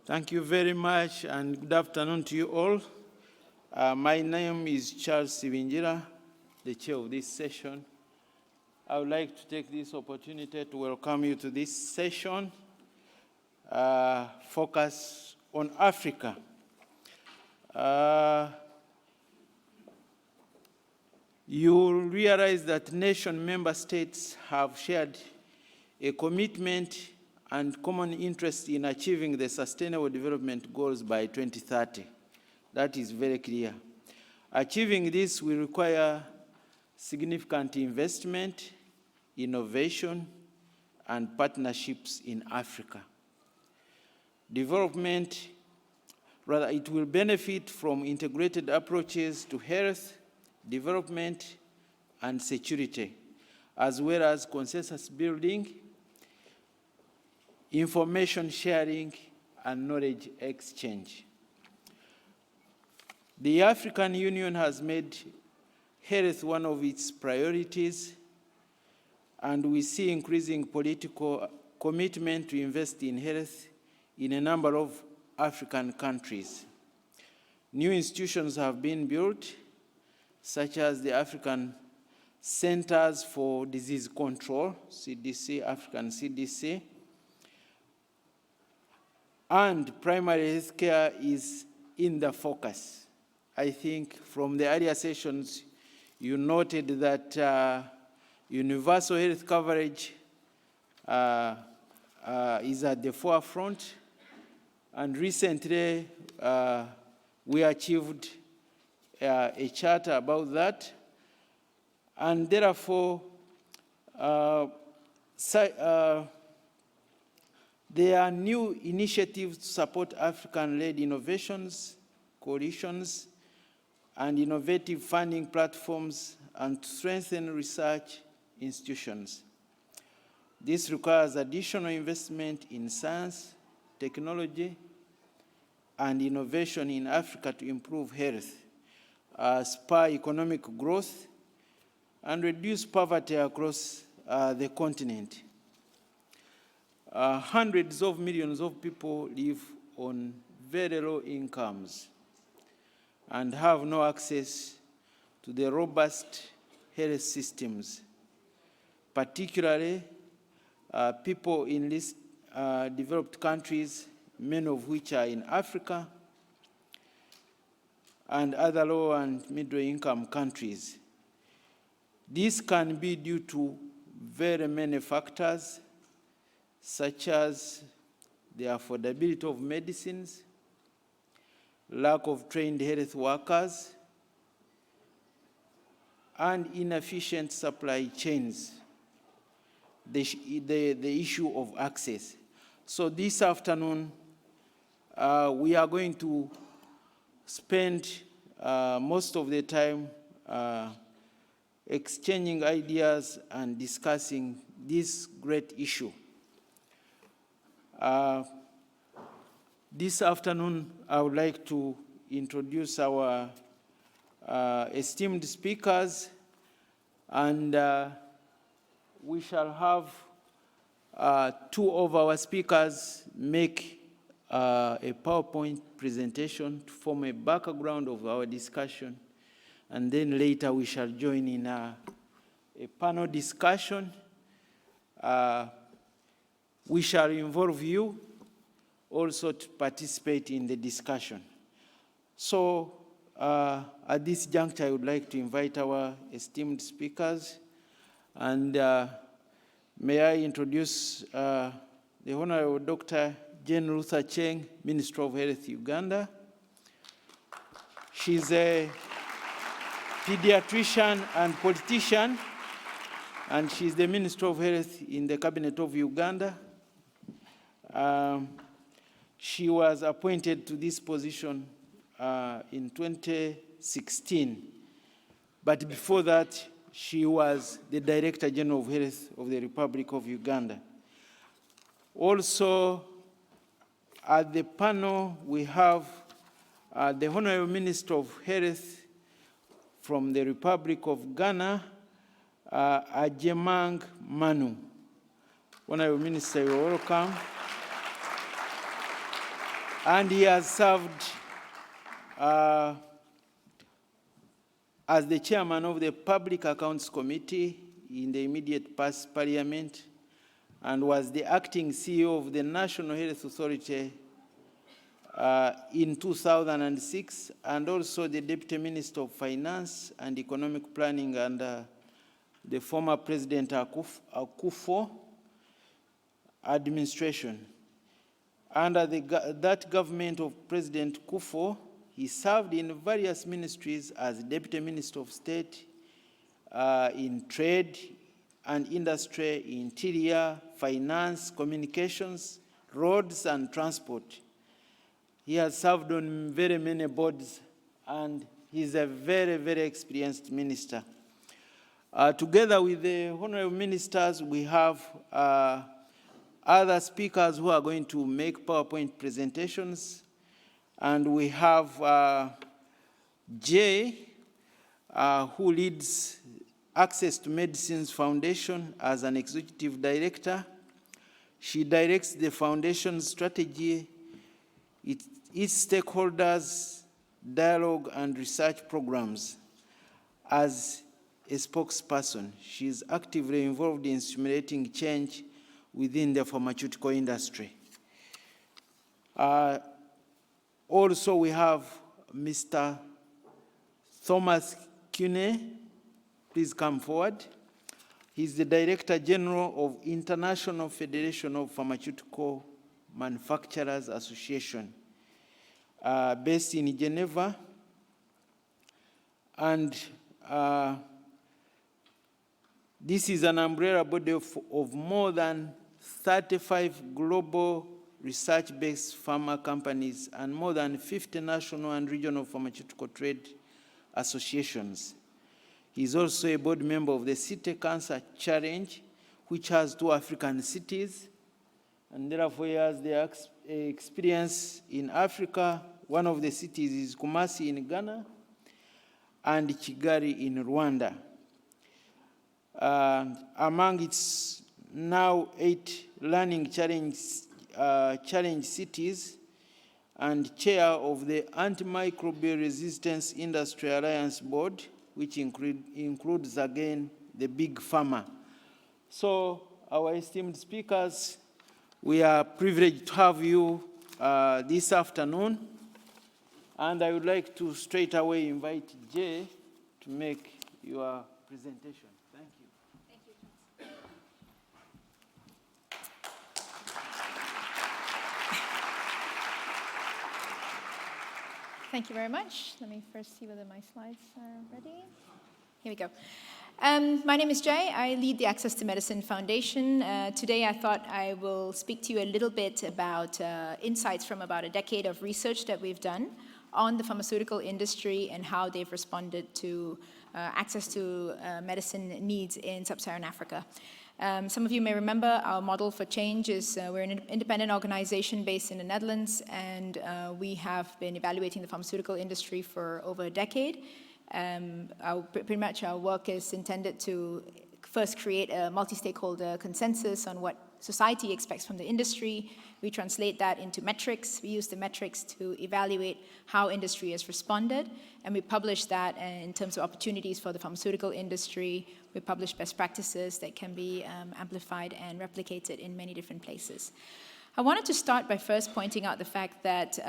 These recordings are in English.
Thank you very much, and good afternoon to you all. My name is Charles Sivingira, the chair of this session. I would like to take this opportunity to welcome you to this session, focus on Africa. You will realize that nation member states have shared a commitment and common interest in achieving the Sustainable Development Goals by 2030. That is very clear. Achieving this will require significant investment, innovation, and partnerships in Africa. It will benefit from integrated approaches to health, development, and security, as well as consensus building, information sharing, and knowledge exchange. The African Union has made health one of its priorities, and we see increasing political commitment to invest in health in a number of African countries. New institutions have been built, such as the African Centers for Disease Control, CDC, African CDC, and primary health care is in the focus. I think from the earlier sessions, you noted that universal health coverage is at the forefront, and recently we achieved a charter about that, and therefore there are new initiatives to support African-led innovations, coalitions, and innovative funding platforms, and to strengthen research institutions. This requires additional investment in science, technology, and innovation in Africa to improve health, spur economic growth, and reduce poverty across the continent. Hundreds of millions of people live on very low incomes and have no access to the robust health systems, particularly people in least developed countries, many of which are in Africa, and other low and middle income countries. This can be due to very many factors, such as the affordability of medicines, lack of trained health workers, and inefficient supply chains, the issue of access. So this afternoon, we are going to spend most of the time exchanging ideas and discussing this great issue. This afternoon, I would like to introduce our esteemed speakers, and we shall have two of our speakers make a PowerPoint presentation to form a background of our discussion, and then later we shall join in a panel discussion. We shall involve you also to participate in the discussion. So at this juncture, I would like to invite our esteemed speakers, and may I introduce the Honorable Dr. Jane Ruth Acheng, Minister of Health, Uganda. She's a pediatrician and politician, and she's the Minister of Health in the Cabinet of Uganda. She was appointed to this position in 2016, but before that, she was the Director General of Health of the Republic of Uganda. Also, at the panel, we have the Honorable Minister of Health from the Republic of Ghana, Ajemang Manu. Honorable Minister, you're welcome. And he has served as the chairman of the Public Accounts Committee in the immediate past parliament, and was the acting CEO of the National Health Authority in 2006, and also the Deputy Minister of Finance and Economic Planning under the former President Akufo administration. Under that government of President Akufo, he served in various ministries as Deputy Minister of State in Trade and Industry, Interior, Finance, Communications, Roads, and Transport. He has served on very many boards, and he's a very, very experienced minister. Together with the honorable ministers, we have other speakers who are going to make PowerPoint presentations. And we have Jay, who leads Access to Medicines Foundation as an executive director. She directs the foundation's strategy, its stakeholders, dialogue, and research programs. As a spokesperson, she is actively involved in stimulating change within the pharmaceutical industry. Also, we have Mr. Thomas Cune. Please come forward. He's the Director General of International Federation of Pharmaceutical Manufacturers Association, based in Geneva. And this is an umbrella body of more than 35 global research-based pharma companies and more than 50 national and regional pharmaceutical trade associations. He's also a board member of the City Cancer Challenge, which has 2 African cities, and therefore he has the experience in Africa. One of the cities is Kumasi in Ghana and Kigali in Rwanda. Among its now 8 learning challenge cities, and chair of the Antimicrobial Resistance Industry Alliance Board, which includes again the big pharma. So our esteemed speakers, we are privileged to have you this afternoon, and I would like to straight away invite Jay to make your presentation. Thank you. Thank you, Thank you very much. Let me first see whether my slides are ready. Here we go. My name is Jay. I lead the Access to Medicine Foundation. Today I thought I will speak to you a little bit about insights from about a decade of research that we've done on the pharmaceutical industry and how they've responded to access to medicine needs in sub-Saharan Africa. Some of you may remember our model for change is we're an independent organization based in the Netherlands, and we have been evaluating the pharmaceutical industry for over a decade. Pretty much our work is intended to first create a multi-stakeholder consensus on what society expects from the industry. We translate that into metrics. We use the metrics to evaluate how industry has responded, and we publish that in terms of opportunities for the pharmaceutical industry. We publish best practices that can be amplified and replicated in many different places. I wanted to start by first pointing out the fact that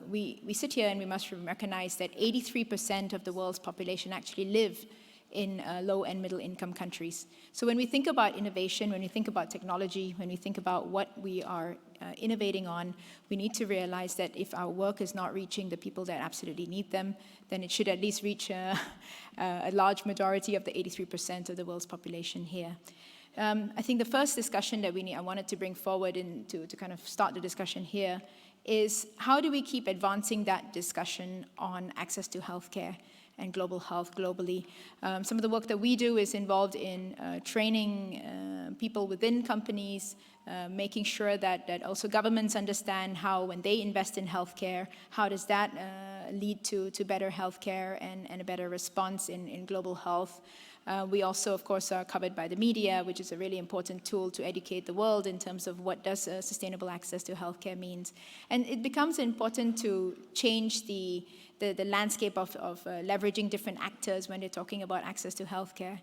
we sit here and we must recognize that 83% of the world's population actually live in low and middle income countries. So when we think about innovation, when we think about technology, when we think about what we are innovating on, we need to realize that if our work is not reaching the people that absolutely need them, then it should at least reach a large majority of the 83% of the world's population here. I think the first discussion that I wanted to bring forward to kind of start the discussion here is how do we keep advancing that discussion on access to healthcare and global health globally. Some of the work that we do is involved in training people within companies, making sure that also governments understand how when they invest in healthcare, how does that lead to better healthcare and a better response in global health. We also, of course, are covered by the media, which is a really important tool to educate the world in terms of what does sustainable access to healthcare means. And it becomes important to change the landscape of leveraging different actors when they're talking about access to healthcare.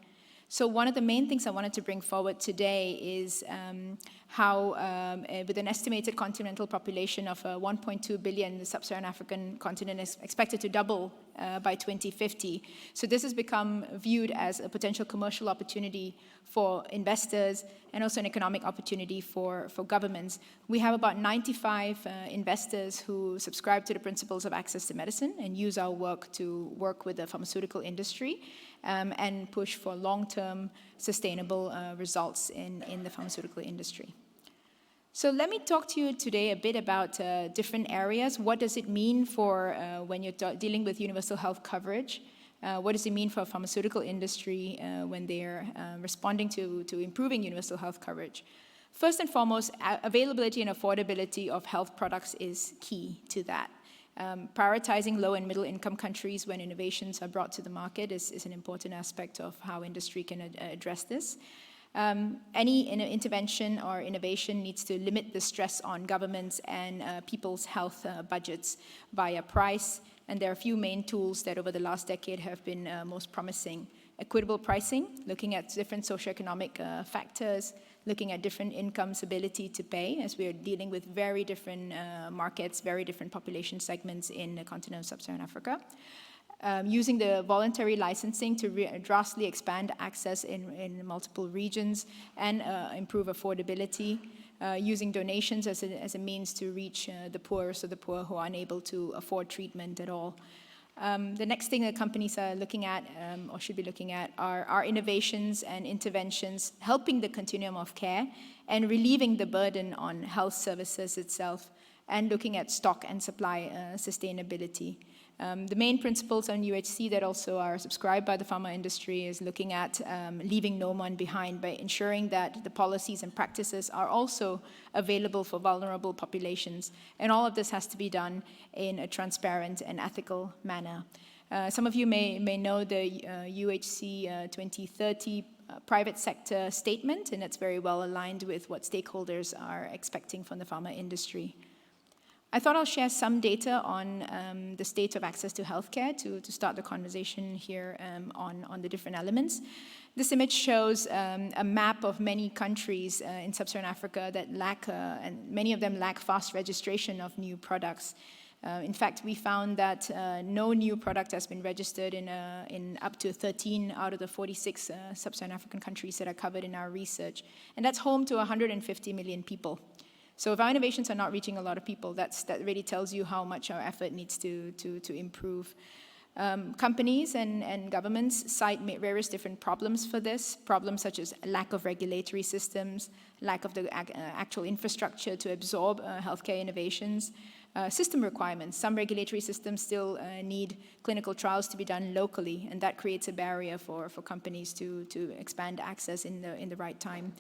So one of the main things I wanted to bring forward today is how, with an estimated continental population of 1.2 billion, the sub-Saharan African continent is expected to double by 2050. So this has become viewed as a potential commercial opportunity for investors and also an economic opportunity for governments. We have about 95 investors who subscribe to the principles of access to medicine and use our work to work with the pharmaceutical industry and push for long-term sustainable results in the pharmaceutical industry. So let me talk to you today a bit about different areas. What does it mean for when you're dealing with universal health coverage? What does it mean for a pharmaceutical industry when they're responding to improving universal health coverage? First and foremost, availability and affordability of health products is key to that. Prioritizing low and middle income countries when innovations are brought to the market is an important aspect of how industry can address this. Any intervention or innovation needs to limit the stress on governments and people's health budgets via price. And there are a few main tools that over the last decade have been most promising. Equitable pricing, looking at different socioeconomic factors, looking at different incomes' ability to pay, as we are dealing with very different markets, very different population segments in the continent of sub-Saharan Africa. Using the voluntary licensing to drastically expand access in multiple regions and improve affordability. Using donations as a means to reach the poor, so the poor who are unable to afford treatment at all. The next thing that companies are looking at, or should be looking at, are innovations and interventions helping the continuum of care and relieving the burden on health services itself, and looking at stock and supply sustainability. The main principles on UHC that also are subscribed by the pharma industry is looking at leaving no one behind by ensuring that the policies and practices are also available for vulnerable populations. And all of this has to be done in a transparent and ethical manner. Some of you may know the UHC 2030 private sector statement, and it's very well aligned with what stakeholders are expecting from the pharma industry. I thought I'll share some data on the state of access to healthcare to start the conversation here on the different elements. This image shows a map of many countries in sub-Saharan Africa that lack, and many of them lack fast registration of new products. In fact, we found that no new product has been registered in up to 13 out of the 46 sub-Saharan African countries that are covered in our research. And that's home to 150 million people. So if our innovations are not reaching a lot of people, that really tells you how much our effort needs to improve. Companies and governments cite various different problems for this, problems such as lack of regulatory systems, lack of the actual infrastructure to absorb healthcare innovations, system requirements. Some regulatory systems still need clinical trials to be done locally, and that creates a barrier for companies to expand access in the right time.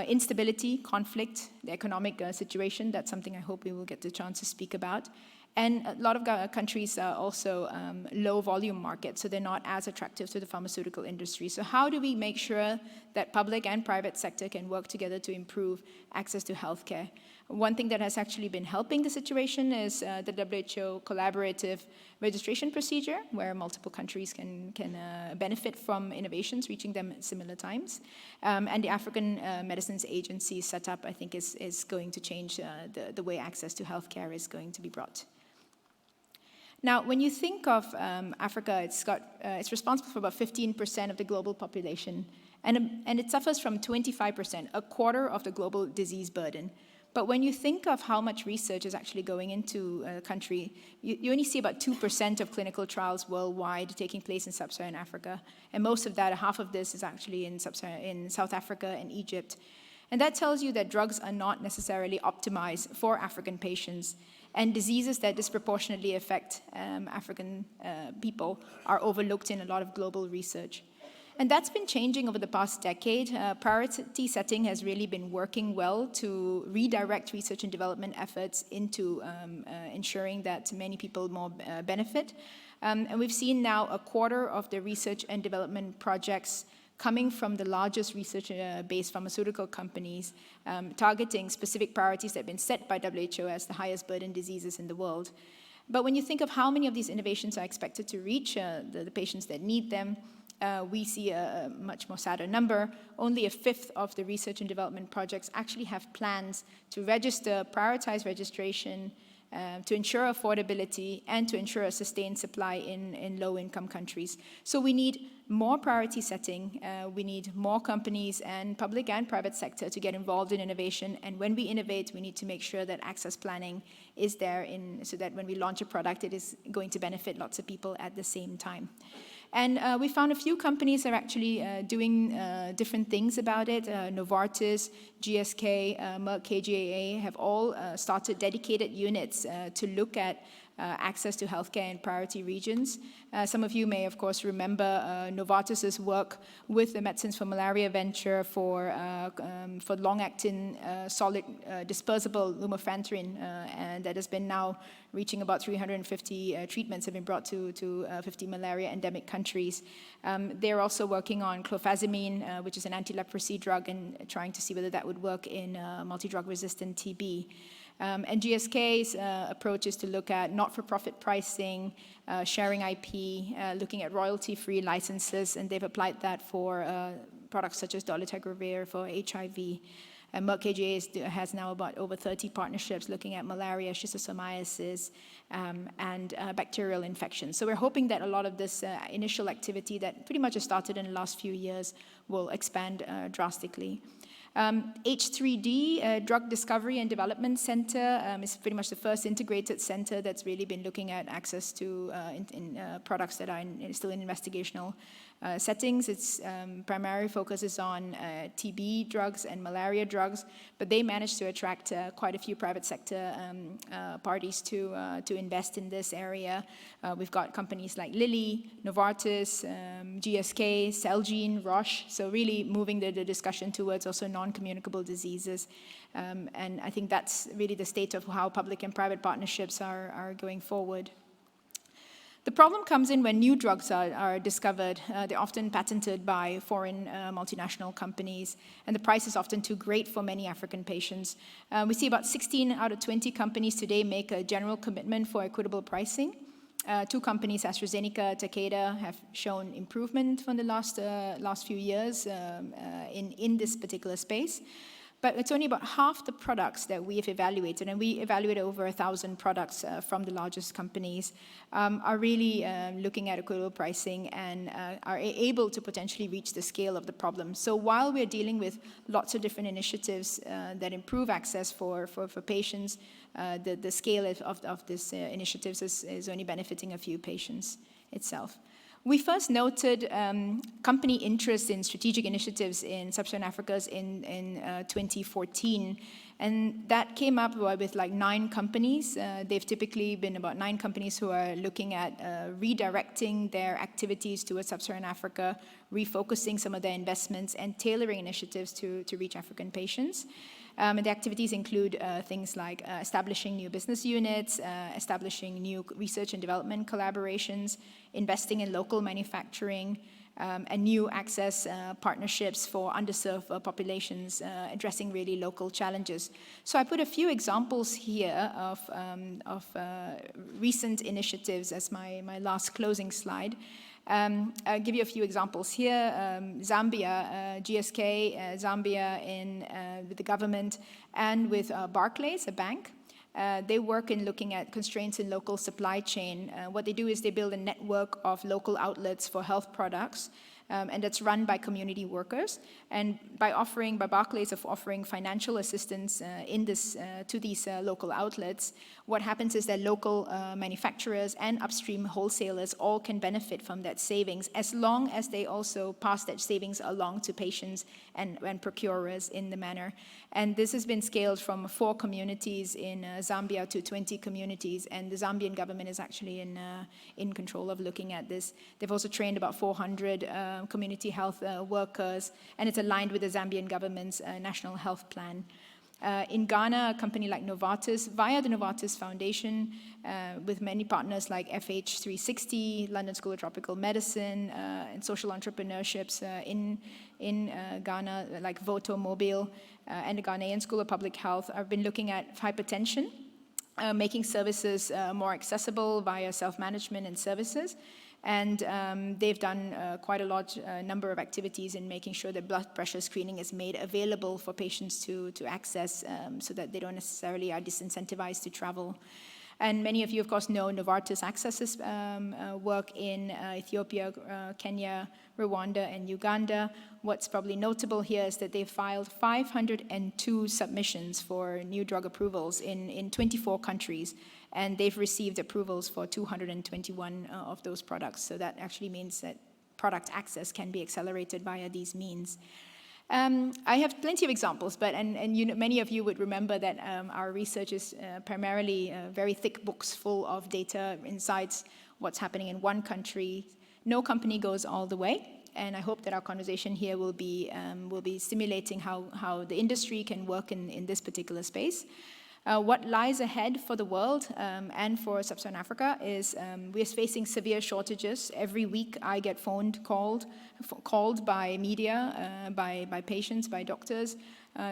Instability, conflict, the economic situation, that's something I hope we will get the chance to speak about. And a lot of countries are also low volume markets, so they're not as attractive to the pharmaceutical industry. So how do we make sure that public and private sector can work together to improve access to healthcare? One thing that has actually been helping the situation is the WHO collaborative registration procedure, where multiple countries can benefit from innovations reaching them at similar times. And the African Medicines Agency set up, I think, is going to change the way access to healthcare is going to be brought. Now, when you think of Africa, it's responsible for about 15% of the global population, and it suffers from 25%, a quarter of the global disease burden. But when you think of how much research is actually going into a country, you only see about 2% of clinical trials worldwide taking place in sub-Saharan Africa. And most of that, half of this is actually in South Africa and Egypt. And that tells you that drugs are not necessarily optimized for African patients. And diseases that disproportionately affect African people are overlooked in a lot of global research. And that's been changing over the past decade. Priority setting has really been working well to redirect research and development efforts into ensuring that many people more benefit. And we've seen now a quarter of the research and development projects coming from the largest research-based pharmaceutical companies, targeting specific priorities that have been set by WHO as the highest burden diseases in the world. But when you think of how many of these innovations are expected to reach the patients that need them, we see a much more sadder number. Only a fifth of the research and development projects actually have plans to register, prioritize registration, to ensure affordability, and to ensure a sustained supply in low-income countries. So we need more priority setting. We need more companies and public and private sector to get involved in innovation. And when we innovate, we need to make sure that access planning is there so that when we launch a product, it is going to benefit lots of people at the same time. And we found a few companies are actually doing different things about it. Novartis, GSK, Merck KGaA have all started dedicated units to look at access to healthcare in priority regions. Some of you may, of course, remember Novartis's work with the Medicines for Malaria venture for long-acting solid dispersible lumefantrine, and that has been now reaching about 350 treatments have been brought to 50 malaria endemic countries. They're also working on clofazimine, which is an anti-leprosy drug, and trying to see whether that would work in multi-drug resistant TB. And GSK's approach is to look at not-for-profit pricing, sharing IP, looking at royalty-free licenses, and they've applied that for products such as dolutegravir for HIV. And Merck KGaA has now about over 30 partnerships looking at malaria, schistosomiasis, and bacterial infections. So we're hoping that a lot of this initial activity that pretty much has started in the last few years will expand drastically. H3D, Drug Discovery and Development Center, is pretty much the first integrated center that's really been looking at access to products that are still in investigational settings. Its primary focus is on TB drugs and malaria drugs, but they managed to attract quite a few private sector parties to invest in this area. We've got companies like Lilly, Novartis, GSK, Celgene, Roche, so really moving the discussion towards also non-communicable diseases. And I think that's really the state of how public and private partnerships are going forward. The problem comes in when new drugs are discovered. They're often patented by foreign multinational companies, and the price is often too great for many African patients. We see about 16 out of 20 companies today make a general commitment for equitable pricing. Two companies, AstraZeneca, Takeda, have shown improvement from the last few years in this particular space. But it's only about half the products that we have evaluated, and we evaluated over 1,000 products from the largest companies, are really looking at equitable pricing and are able to potentially reach the scale of the problem. So while we're dealing with lots of different initiatives that improve access for patients, the scale of these initiatives is only benefiting a few patients itself. We first noted company interest in strategic initiatives in Sub-Saharan Africa in 2014, and that came up with like 9 companies. They've typically been about 9 companies who are looking at redirecting their activities towards Sub-Saharan Africa, refocusing some of their investments, and tailoring initiatives to reach African patients. And the activities include things like establishing new business units, establishing new research and development collaborations, investing in local manufacturing, and new access partnerships for underserved populations, addressing really local challenges. So I put a few examples here of recent initiatives as my last closing slide. I'll give you a few examples here. Zambia, GSK, Zambia with the government and with Barclays, a bank. They work in looking at constraints in local supply chain. What they do is they build a network of local outlets for health products, and that's run by community workers. And by Barclays offering financial assistance to these local outlets, what happens is that local manufacturers and upstream wholesalers all can benefit from that savings, as long as they also pass that savings along to patients and procurers in the manner. And this has been scaled from 4 communities in Zambia to 20 communities, and the Zambian government is actually in control of looking at this. They've also trained about 400 community health workers, and it's aligned with the Zambian government's national health plan. In Ghana, a company like Novartis, via the Novartis Foundation, with many partners like FH360, London School of Tropical Medicine, and social entrepreneurships in Ghana, like Voto Mobile, and the Ghanaian School of Public Health, have been looking at hypertension, making services more accessible via self-management and services. And they've done quite a large number of activities in making sure that blood pressure screening is made available for patients to access, so that they don't necessarily are disincentivized to travel. And many of you, of course, know Novartis accesses work in Ethiopia, Kenya, Rwanda, and Uganda. What's probably notable here is that they filed 502 submissions for new drug approvals in 24 countries. And they've received approvals for 221 of those products. So that actually means that product access can be accelerated via these means. I have plenty of examples, but many of you would remember that our research is primarily very thick books full of data, insights, what's happening in one country. No company goes all the way. And I hope that our conversation here will be stimulating how the industry can work in this particular space. What lies ahead for the world and for Sub-Saharan Africa is we are facing severe shortages. Every week I get called by media, by patients, by doctors,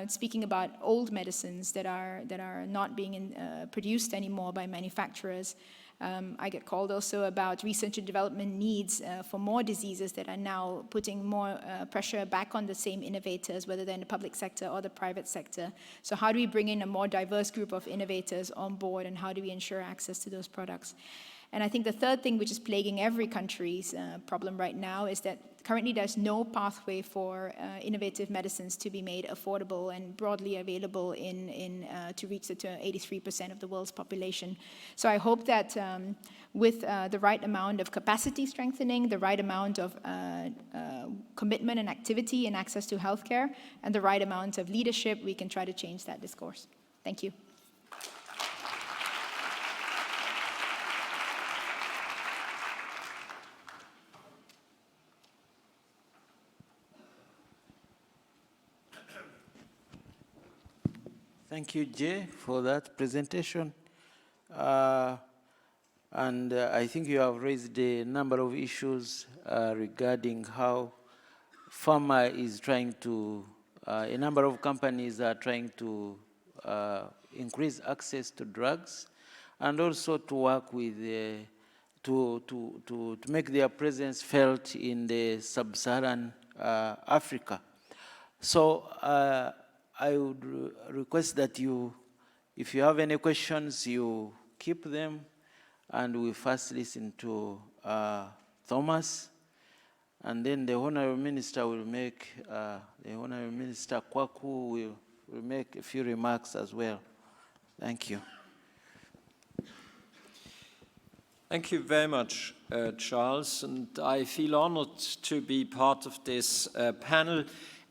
speaking about old medicines that are not being produced anymore by manufacturers. I get called also about research and development needs for more diseases that are now putting more pressure back on the same innovators, whether they're in the public sector or the private sector. So how do we bring in a more diverse group of innovators on board, and how do we ensure access to those products? And I think the third thing, which is plaguing every country's problem right now, is that currently there's no pathway for innovative medicines to be made affordable and broadly available to reach the 83% of the world's population. So I hope that with the right amount of capacity strengthening, the right amount of commitment and activity and access to healthcare, and the right amount of leadership, we can try to change that discourse. Thank you. Thank you, Jay, for that presentation. And I think you have raised a number of issues regarding how pharma is trying to, a number of companies are trying to increase access to drugs, and also to work with, to make their presence felt in the sub-Saharan Africa. So I would request that you, if you have any questions, you keep them, and we first listen to Thomas, and then the Honorable Minister will make, the Honorable Minister Kwaku will make a few remarks as well. Thank you. Thank you very much, Charles, and I feel honored to be part of this panel.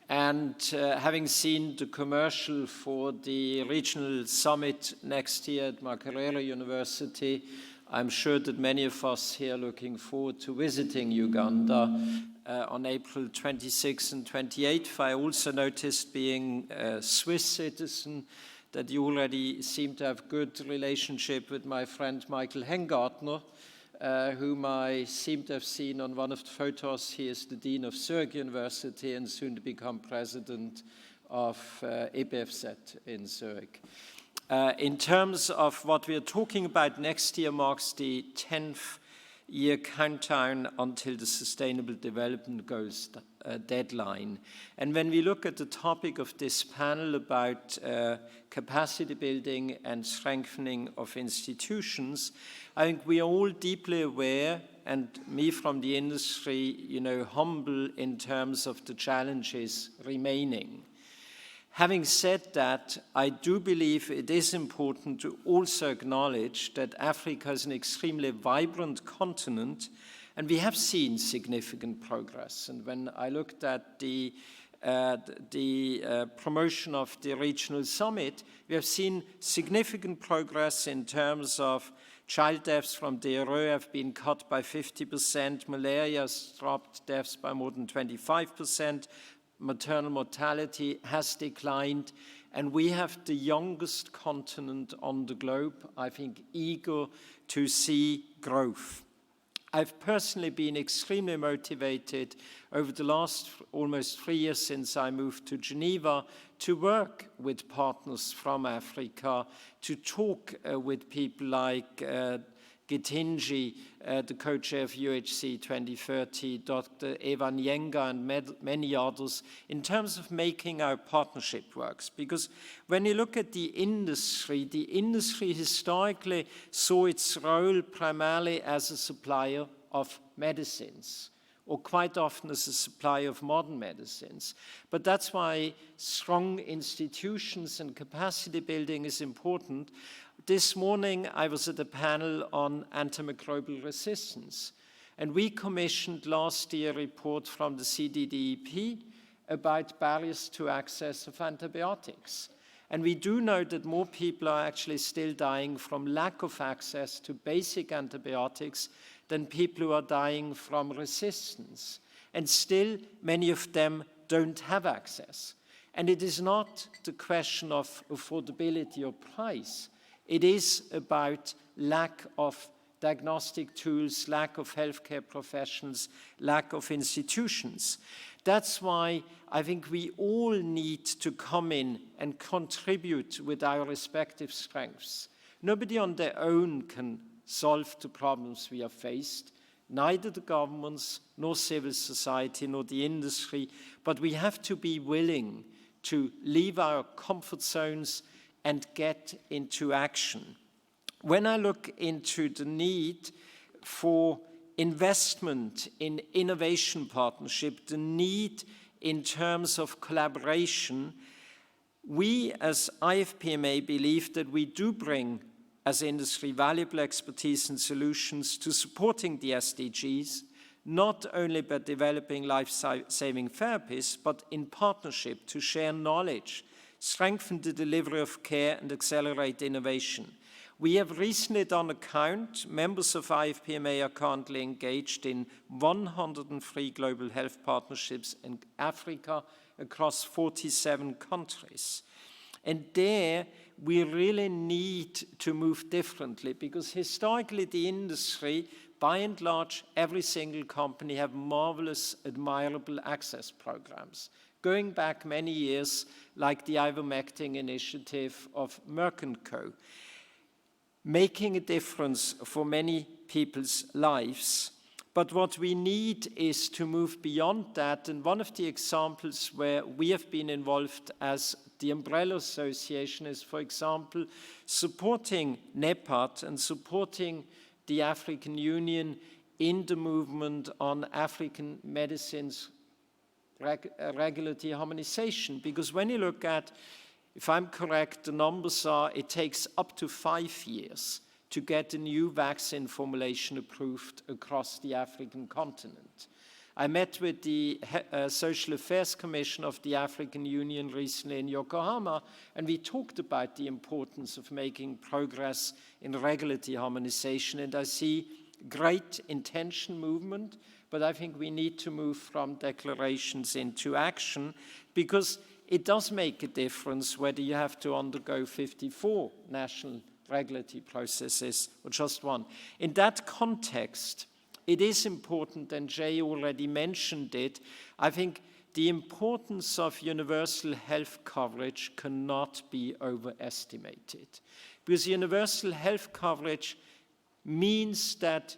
And having seen the commercial for the regional summit next year at Makerere University, I'm sure that many of us here are looking forward to visiting Uganda on April 26th and 28th. I also noticed, being a Swiss citizen, that you already seem to have good relationship with my friend Michael Hengartner, whom I seem to have seen on one of the photos. He is the Dean of Zurich University and soon to become president of EBFZ in Zurich. In terms of what we are talking about, next year marks the 10th year countdown until the Sustainable Development Goals deadline. And when we look at the topic of this panel about capacity building and strengthening of institutions, I think we are all deeply aware, and me from the industry, humble in terms of the challenges remaining. Having said that, I do believe it is important to also acknowledge that Africa is an extremely vibrant continent, and we have seen significant progress. And when I looked at the the promotion of the regional summit, we have seen significant progress in terms of child deaths from diarrhea have been cut by 50%, malaria has dropped deaths by more than 25%, maternal mortality has declined, and we have the youngest continent on the globe, I think, eager to see growth. I've personally been extremely motivated over the last almost 3 years since I moved to Geneva to work with partners from Africa, to talk with people like Gitinji, the co-chair of UHC 2030, Dr. Eva Nyenga, and many others, in terms of making our partnership works. Because when you look at the industry historically saw its role primarily as a supplier of medicines, or quite often as a supplier of modern medicines. But that's why strong institutions and capacity building is important. This morning, I was at a panel on antimicrobial resistance, and we commissioned last year a report from the CDDEP about barriers to access of antibiotics. And we do know that more people are actually still dying from lack of access to basic antibiotics than people who are dying from resistance. And still, many of them don't have access. And it is not the question of affordability or price. It is about lack of diagnostic tools, lack of healthcare professionals, lack of institutions. That's why I think we all need to come in and contribute with our respective strengths. Nobody on their own can solve the problems we are faced, neither the governments, nor civil society, nor the industry, but we have to be willing to leave our comfort zones and get into action. When I look into the need for investment in innovation partnership, the need in terms of collaboration, we as IFPMA believe that we do bring as industry valuable expertise and solutions to supporting the SDGs, not only by developing life-saving therapies, but in partnership to share knowledge, strengthen the delivery of care, and accelerate innovation. We have recently done a count. Members of IFPMA are currently engaged in 103 global health partnerships in Africa across 47 countries. And there, we really need to move differently, because historically the industry, by and large, every single company have marvelous, admirable access programs, going back many years, like the ivermectin initiative of Merck & Co., making a difference for many people's lives. But what we need is to move beyond that, and one of the examples where we have been involved as the Umbrella Association is, for example, supporting NEPAD and supporting the African Union in the movement on African medicines regulatory harmonization. Because when you look at, if I'm correct, the numbers are, it takes up to 5 years to get a new vaccine formulation approved across the African continent. I met with the Social Affairs Commission of the African Union recently in Yokohama, and we talked about the importance of making progress in regulatory harmonization. And I see great intention movement, but I think we need to move from declarations into action, because it does make a difference whether you have to undergo 54 national regulatory processes or just one. In that context, it is important, and Jay already mentioned it, I think the importance of universal health coverage cannot be overestimated. Because universal health coverage means that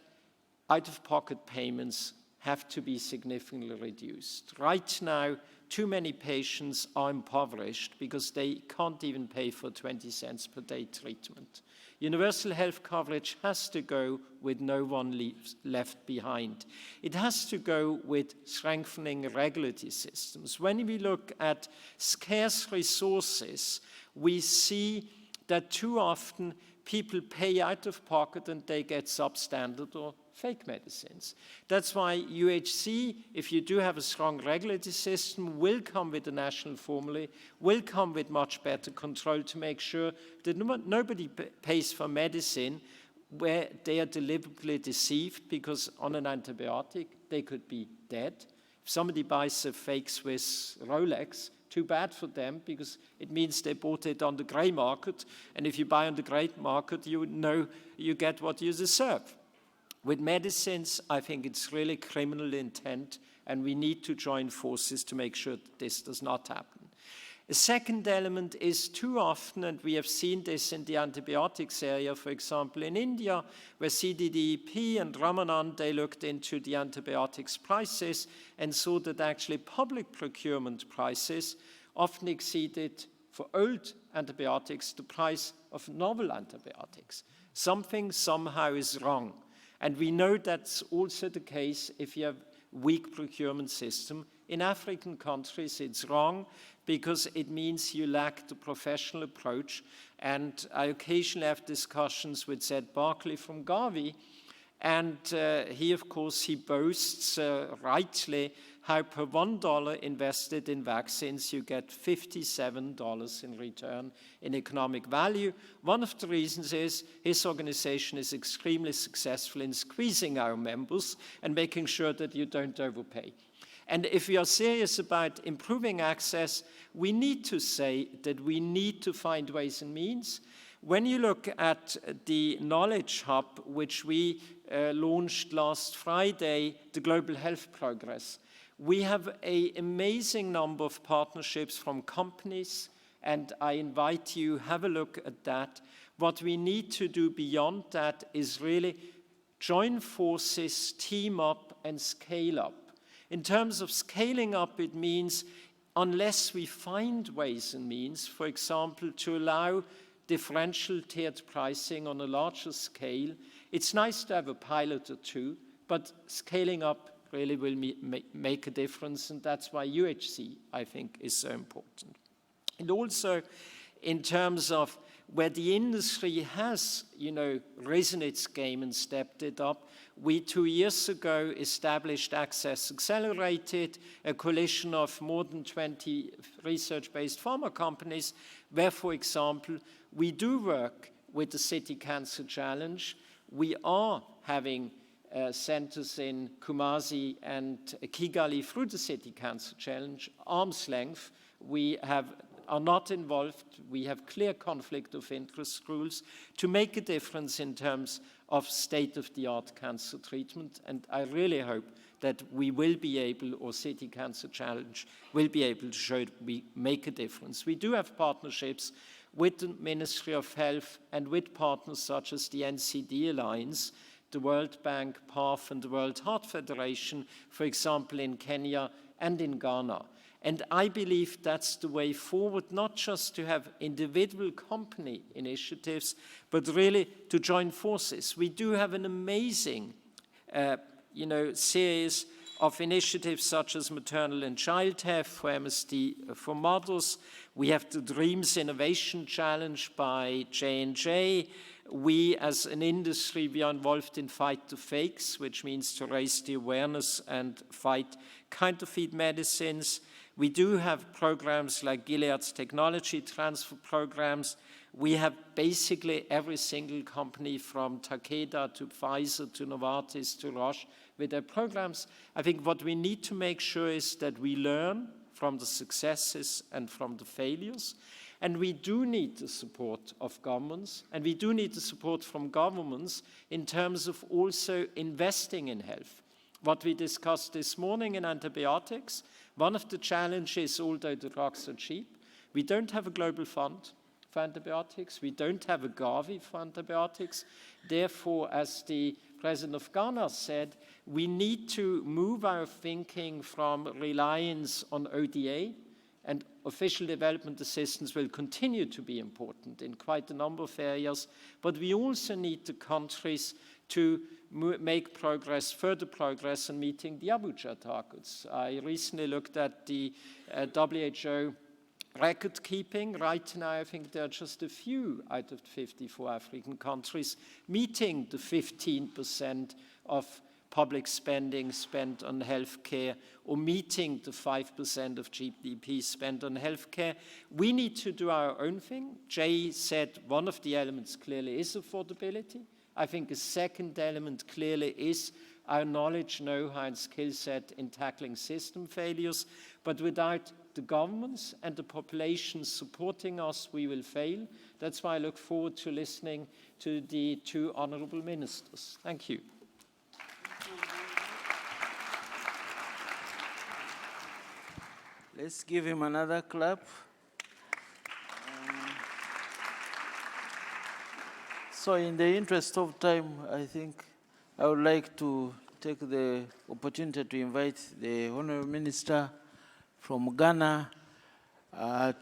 out-of-pocket payments have to be significantly reduced. Right now, too many patients are impoverished because they can't even pay for 20 cents per day treatment. Universal health coverage has to go with no one left behind. It has to go with strengthening regulatory systems. When we look at scarce resources, we see that too often people pay out of pocket and they get substandard or fake medicines. That's why UHC, if you do have a strong regulatory system, will come with a national formula, will come with much better control to make sure that nobody pays for medicine where they are deliberately deceived, because on an antibiotic they could be dead. If somebody buys a fake Swiss Rolex, too bad for them, because it means they bought it on the grey market, and if you buy on the grey market, you know you get what you deserve. With medicines, I think it's really criminal intent, and we need to join forces to make sure that this does not happen. A second element is too often, and we have seen this in the antibiotics area, for example, in India, where CDDEP and Ramanand, they looked into the antibiotics prices and saw that actually public procurement prices often exceeded, for old antibiotics, the price of novel antibiotics. Something somehow is wrong. And we know that's also the case if you have weak procurement system. In African countries, it's wrong because it means you lack the professional approach. And I occasionally have discussions with Zed Barkley from Gavi, and he, of course, he boasts rightly how per $1 invested in vaccines, you get $57 in return in economic value. One of the reasons is his organization is extremely successful in squeezing our members and making sure that you don't overpay. And if we are serious about improving access, we need to say that we need to find ways and means. When you look at the Knowledge Hub, which we launched last Friday, the Global Health Progress, we have an amazing number of partnerships from companies, and I invite you, have a look at that. What we need to do beyond that is really join forces, team up, and scale up. In terms of scaling up, it means unless we find ways and means, for example, to allow differential tiered pricing on a larger scale, it's nice to have a pilot or two, but scaling up really will make a difference, and that's why UHC, I think, is so important. And also, in terms of where the industry has, risen its game and stepped it up, we 2 years ago established Access Accelerated, a coalition of more than 20 research-based pharma companies, where, for example, we do work with the City Cancer Challenge. We are having centers in Kumasi and Kigali through the City Cancer Challenge, arm's length. We are not involved. We have clear conflict of interest rules to make a difference in terms of state-of-the-art cancer treatment. And I really hope that we will be able, or City Cancer Challenge will be able to show that we make a difference. We do have partnerships with the Ministry of Health and with partners such as the NCD Alliance, the World Bank, PATH, and the World Heart Federation, for example, in Kenya and in Ghana. And I believe that's the way forward, not just to have individual company initiatives, but really to join forces. We do have an amazing, series of initiatives such as maternal and child health for MSD for mothers. We have the Dreams Innovation Challenge by J&J. We, as an industry, we are involved in Fight to Fakes, which means to raise the awareness and fight counterfeit medicines. We do have programs like Gilead's technology transfer programs. We have basically every single company from Takeda to Pfizer to Novartis to Roche with their programs. I think what we need to make sure is that we learn from the successes and from the failures. And we do need the support of governments, and we do need the support from governments in terms of also investing in health. What we discussed this morning in antibiotics, one of the challenges, although the drugs are cheap, we don't have a global fund for antibiotics. We don't have a Gavi for antibiotics. Therefore, as the President of Ghana said, we need to move our thinking from reliance on ODA, and official development assistance will continue to be important in quite a number of areas, but we also need the countries to make progress, further progress in meeting the Abuja targets. I recently looked at the WHO record keeping. Right now, I think there are just a few out of 54 African countries meeting the 15% of public spending spent on healthcare, or meeting the 5% of GDP spent on healthcare. We need to do our own thing. Jay said one of the elements clearly is affordability. I think a second element clearly is our knowledge, know-how, and skill set in tackling system failures. But without the governments and the population supporting us, we will fail. That's why I look forward to listening to the two honorable ministers. Thank you. Let's give him another clap. So in the interest of time, I think I would like to take the opportunity to invite the Honorable Minister from Ghana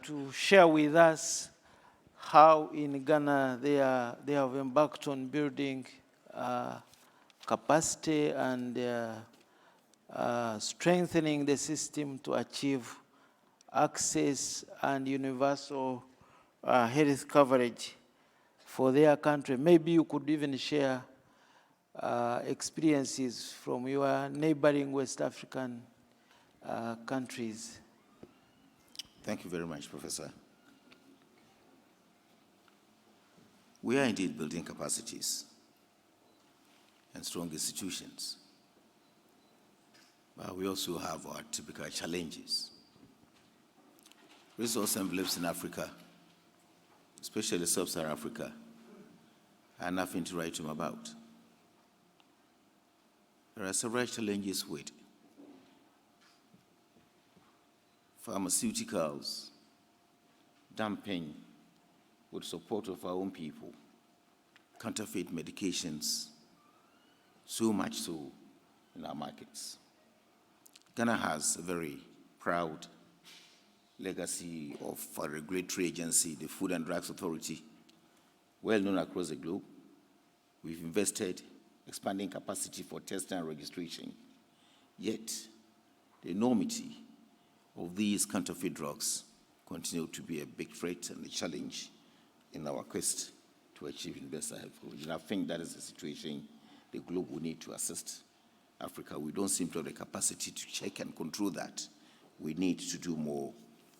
to share with us how in Ghana they have embarked on building capacity and strengthening the system to achieve access and universal health coverage for their country. Maybe you could even share experiences from your neighboring West African countries. Thank you very much, Professor. We are indeed building capacities and strong institutions, but we also have our typical challenges. Resource envelopes in Africa, especially sub-Saharan Africa, are nothing to write home about. There are several challenges with pharmaceuticals, dumping with support of our own people, counterfeit medications, so much so in our markets. Ghana has a very proud legacy of a regulatory agency, the Food and Drugs Authority, well known across the globe. We've invested expanding capacity for testing and registration. Yet, the enormity of these counterfeit drugs continue to be a big threat and a challenge in our quest to achieve universal health coverage. And I think that is the situation the globe will need to assist Africa. We don't seem to have the capacity to check and control that. We need to do more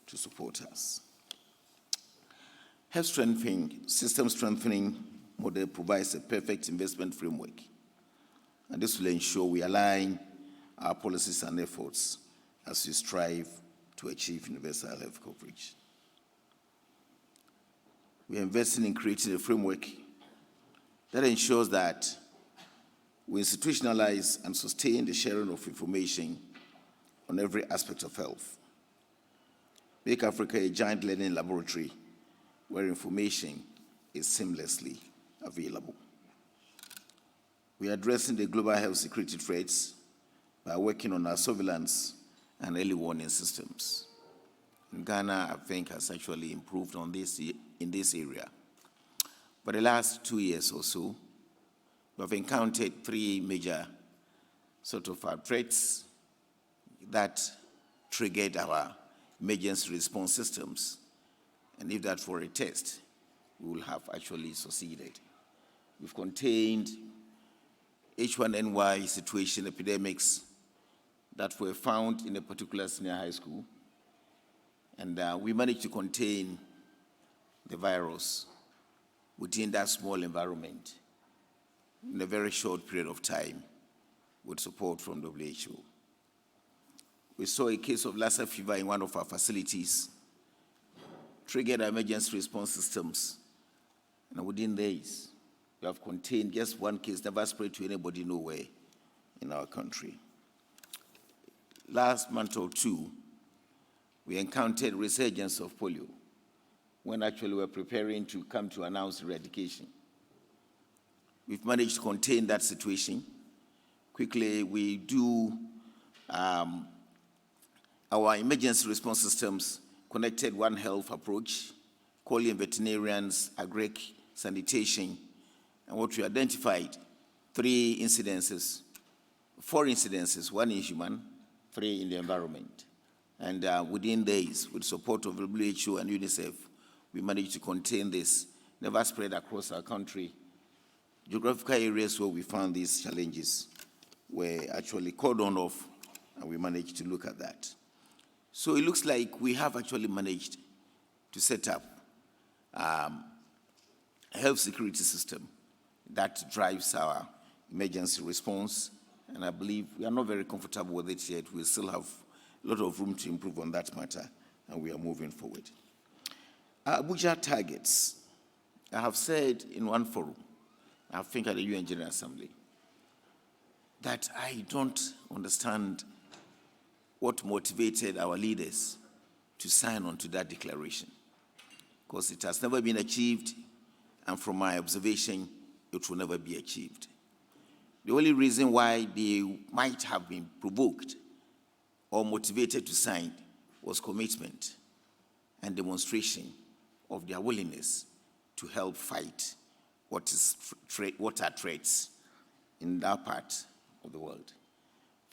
to support us. Health strengthening, system strengthening model provides a perfect investment framework. And this will ensure we align our policies and efforts as we strive to achieve universal health coverage. We are investing in creating a framework that ensures that we institutionalize and sustain the sharing of information on every aspect of health. Make Africa a giant learning laboratory where information is seamlessly available. We are addressing the global health security threats by working on our surveillance and early warning systems. And Ghana, I think, has actually improved on this in this area. For the last 2 years or so, we have encountered 3 major threats that triggered our emergency response systems. And if that were a test, we will have actually succeeded. We've contained H1N1 situation epidemics that were found in a particular senior high school. And we managed to contain the virus within that small environment in a very short period of time with support from WHO. We saw a case of Lassa fever in one of our facilities, triggered our emergency response systems, and within days, we have contained just one case, never spread to anybody nowhere in our country. Last month or 2, we encountered resurgence of polio when actually we were preparing to come to announce eradication. We've managed to contain that situation. Quickly, we do our emergency response systems connected One Health approach, calling veterinarians, agric, sanitation, and what we identified, 4 incidences, 1 in human, 3 in the environment. And within days, with support of WHO and UNICEF, we managed to contain this, never spread across our country. Geographical areas where we found these challenges were actually cordoned off, and we managed to look at that. So it looks like we have actually managed to set up a health security system that drives our emergency response, and I believe we are not very comfortable with it yet. We still have a lot of room to improve on that matter, and we are moving forward. Abuja targets. I have said in one forum, I think at the UN General Assembly, that I don't understand what motivated our leaders to sign on to that declaration, because it has never been achieved, and from my observation, it will never be achieved. The only reason why they might have been provoked or motivated to sign was commitment and demonstration of their willingness to help fight what are threats in that part of the world.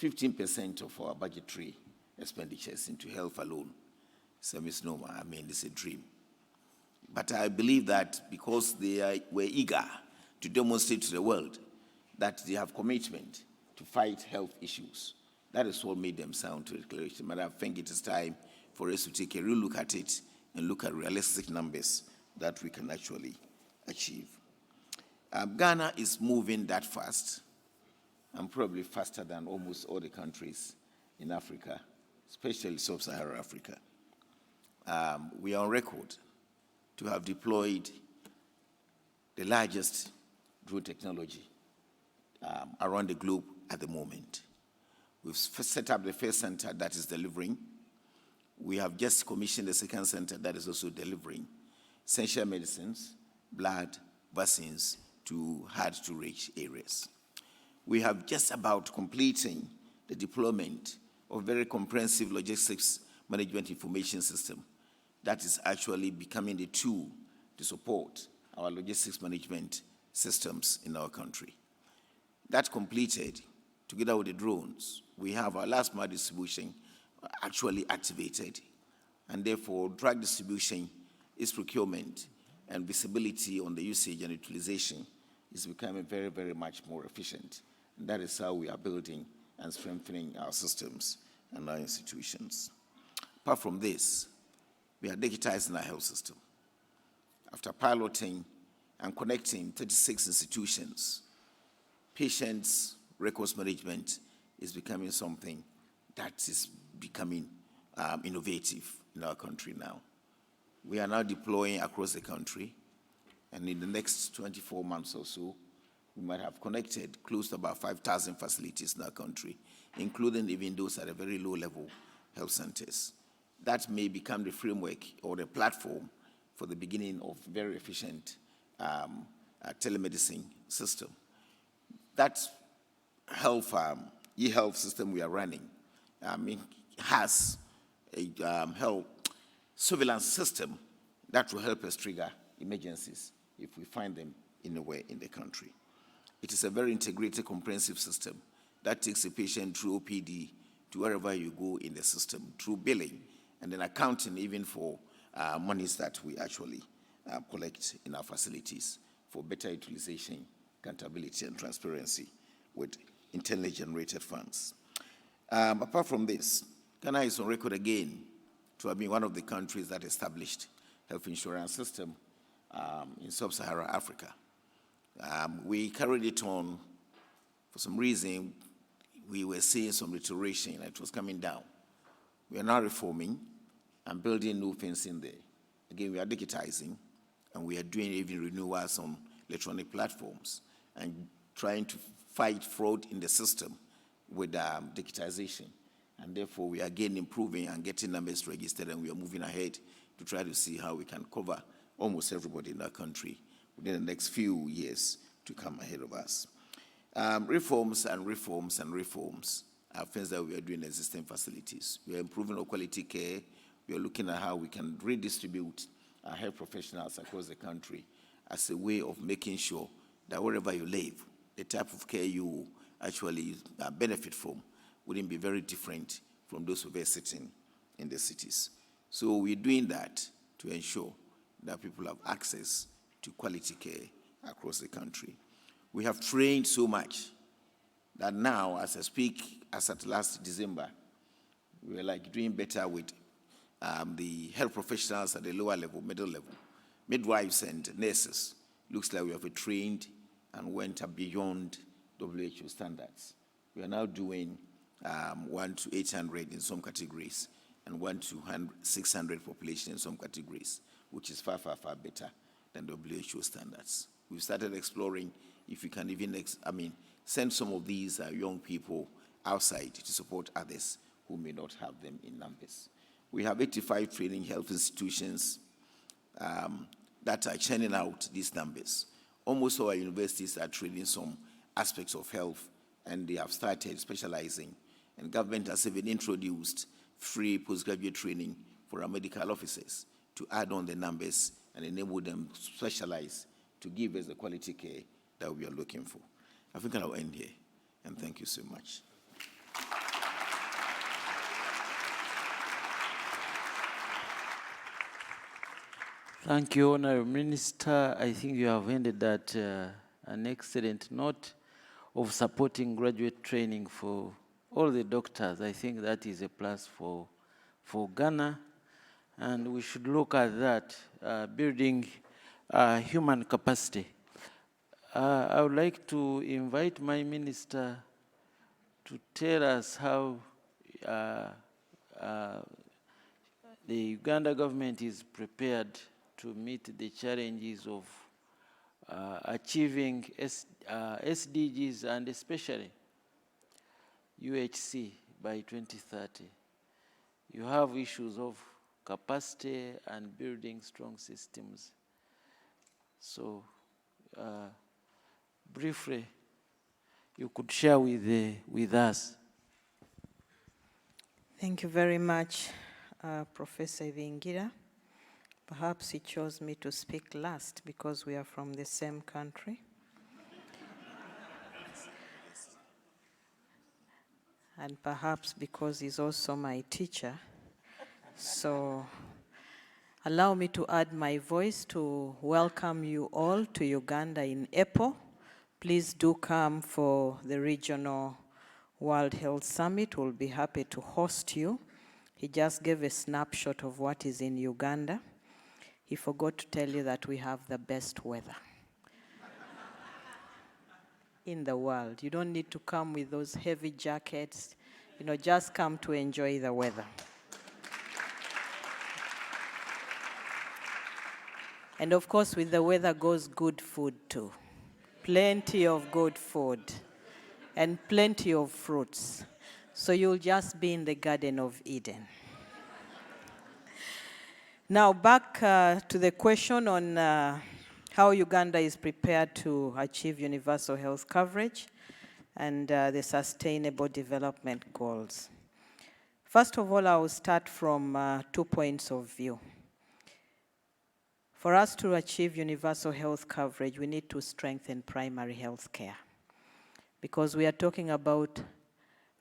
15% of our budgetary expenditures into health alone is a misnomer. I mean, it's a dream. But I believe that because they were eager to demonstrate to the world that they have commitment to fight health issues, that is what made them sound to the declaration. But I think it is time for us to take a real look at it and look at realistic numbers that we can actually achieve. Ghana is moving that fast, and probably faster than almost all the countries in Africa, especially sub-Saharan Africa. We are on record to have deployed the largest drone technology around the globe at the moment. We've set up the first center that is delivering. We have just commissioned the second center that is also delivering essential medicines, blood, vaccines to hard-to-reach areas. We have just about completing the deployment of very comprehensive logistics management information system that is actually becoming the tool to support our logistics management systems in our country. That completed, together with the drones, we have our last mile distribution actually activated, and therefore drug distribution, its procurement, and visibility on the usage and utilization is becoming very, very much more efficient. And that is how we are building and strengthening our systems and our institutions. Apart from this, we are digitizing our health system. After piloting and connecting 36 institutions, patients' records management is becoming something that is becoming innovative in our country now. We are now deploying across the country, and in the next 24 months or so, we might have connected close to about 5,000 facilities in our country, including even those at a very low-level health centers. That may become the framework or the platform for the beginning of very efficient telemedicine system. That health, e-health system we are running has a health surveillance system that will help us trigger emergencies if we find them anywhere in the country. It is a very integrated, comprehensive system that takes a patient through OPD to wherever you go in the system, through billing, and then accounting even for monies that we actually collect in our facilities for better utilization, accountability, and transparency with internally generated funds. Apart from this, Ghana is on record again to have been one of the countries that established health insurance system in sub-Saharan Africa. We carried it on. For some reason, we were seeing some deterioration and it was coming down. We are now reforming and building new things in there. Again, we are digitizing, and we are doing even renewals on electronic platforms and trying to fight fraud in the system with digitization. And therefore, we are again improving and getting numbers registered, and we are moving ahead to try to see how we can cover almost everybody in our country within the next few years to come ahead of us. Reforms are things that we are doing in existing facilities. We are improving our quality care. We are looking at how we can redistribute our health professionals across the country as a way of making sure that wherever you live, the type of care you actually benefit from wouldn't be very different from those who are sitting in the cities. So we're doing that to ensure that people have access to quality care across the country. We have trained so much that now, as I speak, as at last December, we're like doing better with the health professionals at the lower level, middle level, midwives and nurses. Looks like we have trained and went beyond WHO standards. We are now doing 1 to 800 in some categories and 1 to 600 population in some categories, which is far, far, far better than WHO standards. We've started exploring if we can even, send some of these young people outside to support others who may not have them in numbers. We have 85 training health institutions that are churning out these numbers. Almost all our universities are training some aspects of health, and they have started specializing. And government has even introduced free postgraduate training for our medical officers to add on the numbers and enable them to specialize to give us the quality care that we are looking for. I think I'll end here, and thank you so much. Thank you, Honorable Minister. I think you have ended at an excellent note of supporting graduate training for all the doctors. I think that is a plus for Ghana, and we should look at that, building human capacity. I would like to invite my minister to tell us how the Uganda government is prepared to meet the challenges of achieving SDGs and especially UHC by 2030. You have issues of capacity and building strong systems. So briefly, you could share with us. Thank you very much, Professor Ibingira. Perhaps he chose me to speak last because we are from the same country. And perhaps because he's also my teacher. So allow me to add my voice to welcome you all to Uganda in April. Please do come for the Regional World Health Summit. We'll be happy to host you. He just gave a snapshot of what is in Uganda. He forgot to tell you that we have the best weather in the world. You don't need to come with those heavy jackets. Just come to enjoy the weather. And of course, with the weather goes good food too. Plenty of good food and plenty of fruits. So you'll just be in the Garden of Eden. Now back to the question on how Uganda is prepared to achieve universal health coverage and the Sustainable Development Goals. First of all, I will start from 2 points of view. For us to achieve universal health coverage, we need to strengthen primary health care because we are talking about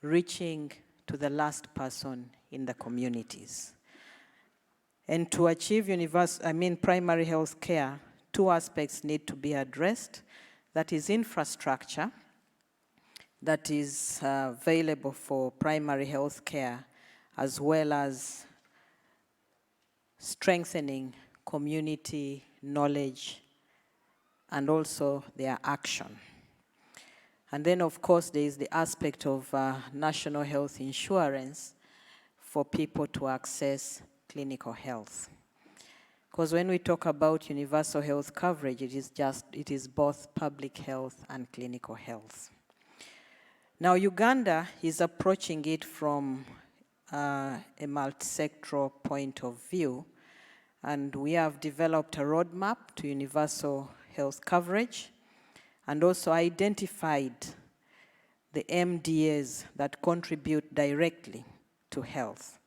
reaching to the last person in the communities. And to achieve primary health care, 2 aspects need to be addressed. That is infrastructure that is available for primary health care, as well as strengthening community knowledge and also their action. And then, of course, there is the aspect of national health insurance for people to access clinical health. Because when we talk about universal health coverage, it is both public health and clinical health. Now, Uganda is approaching it from a multi-sectoral point of view, and we have developed a roadmap to universal health coverage and also identified the MDAs that contribute directly to health.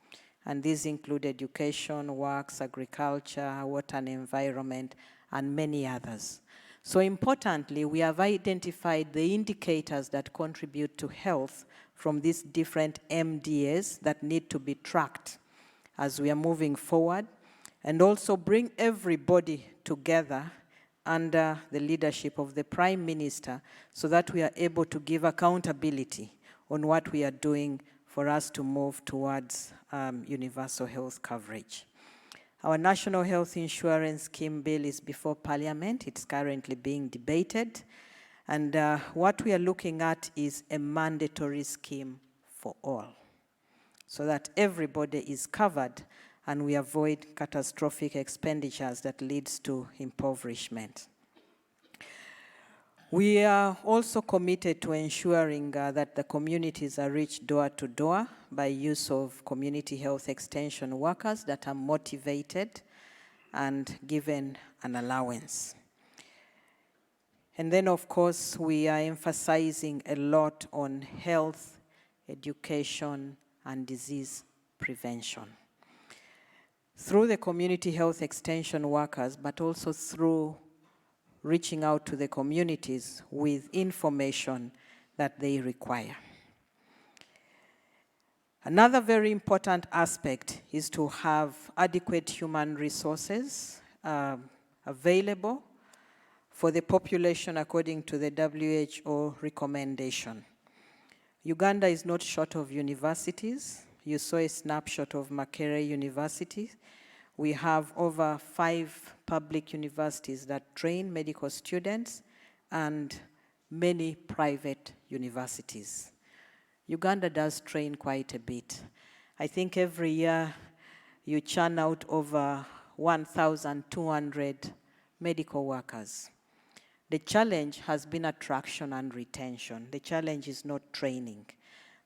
And these include education, works, agriculture, water and environment, and many others. So importantly, we have identified the indicators that contribute to health from these different MDAs that need to be tracked as we are moving forward, and also bring everybody together under the leadership of the Prime Minister so that we are able to give accountability on what we are doing for us to move towards universal health coverage. Our National Health Insurance Scheme Bill is before Parliament. It's currently being debated. And what we are looking at is a mandatory scheme for all, so that everybody is covered and we avoid catastrophic expenditures that leads to impoverishment. We are also committed to ensuring that the communities are reached door to door by use of community health extension workers that are motivated and given an allowance. And then, of course, we are emphasizing a lot on health, education, and disease prevention. Through the community health extension workers, but also through reaching out to the communities with information that they require. Another very important aspect is to have adequate human resources available for the population according to the WHO recommendation. Uganda is not short of universities. You saw a snapshot of Makerere University. We have over 5 public universities that train medical students and many private universities. Uganda does train quite a bit. I think every year you churn out over 1,200 medical workers. The challenge has been attraction and retention. The challenge is not training.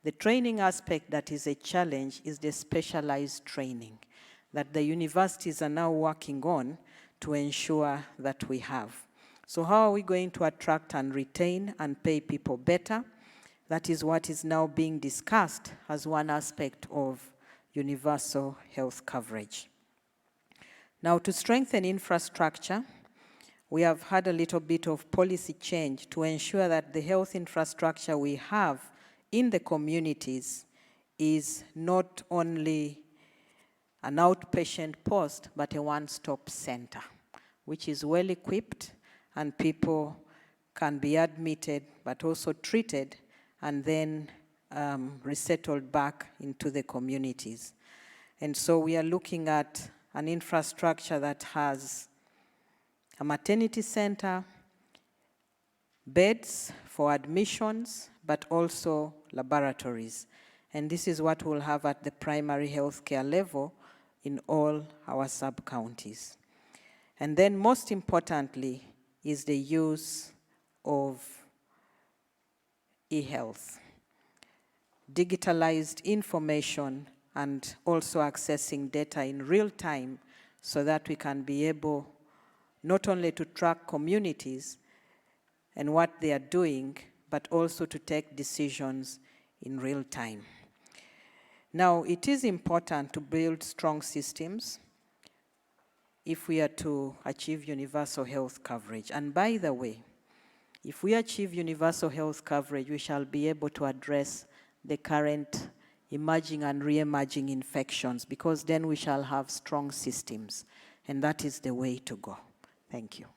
The training aspect that is a challenge is the specialized training that the universities are now working on to ensure that we have. So how are we going to attract and retain and pay people better? That is what is now being discussed as one aspect of universal health coverage. Now, to strengthen infrastructure, we have had a little bit of policy change to ensure that the health infrastructure we have in the communities is not only an outpatient post, but a one-stop center, which is well equipped and people can be admitted, but also treated and then resettled back into the communities. And so we are looking at an infrastructure that has a maternity center, beds for admissions, but also laboratories. And this is what we'll have at the primary health care level in all our sub-counties. And then most importantly is the use of e-health, digitalized information, and also accessing data in real time so that we can be able not only to track communities and what they are doing, but also to take decisions in real time. Now, it is important to build strong systems if we are to achieve universal health coverage. And by the way, if we achieve universal health coverage, we shall be able to address the current emerging and re-emerging infections, because then we shall have strong systems, and that is the way to go. Thank you.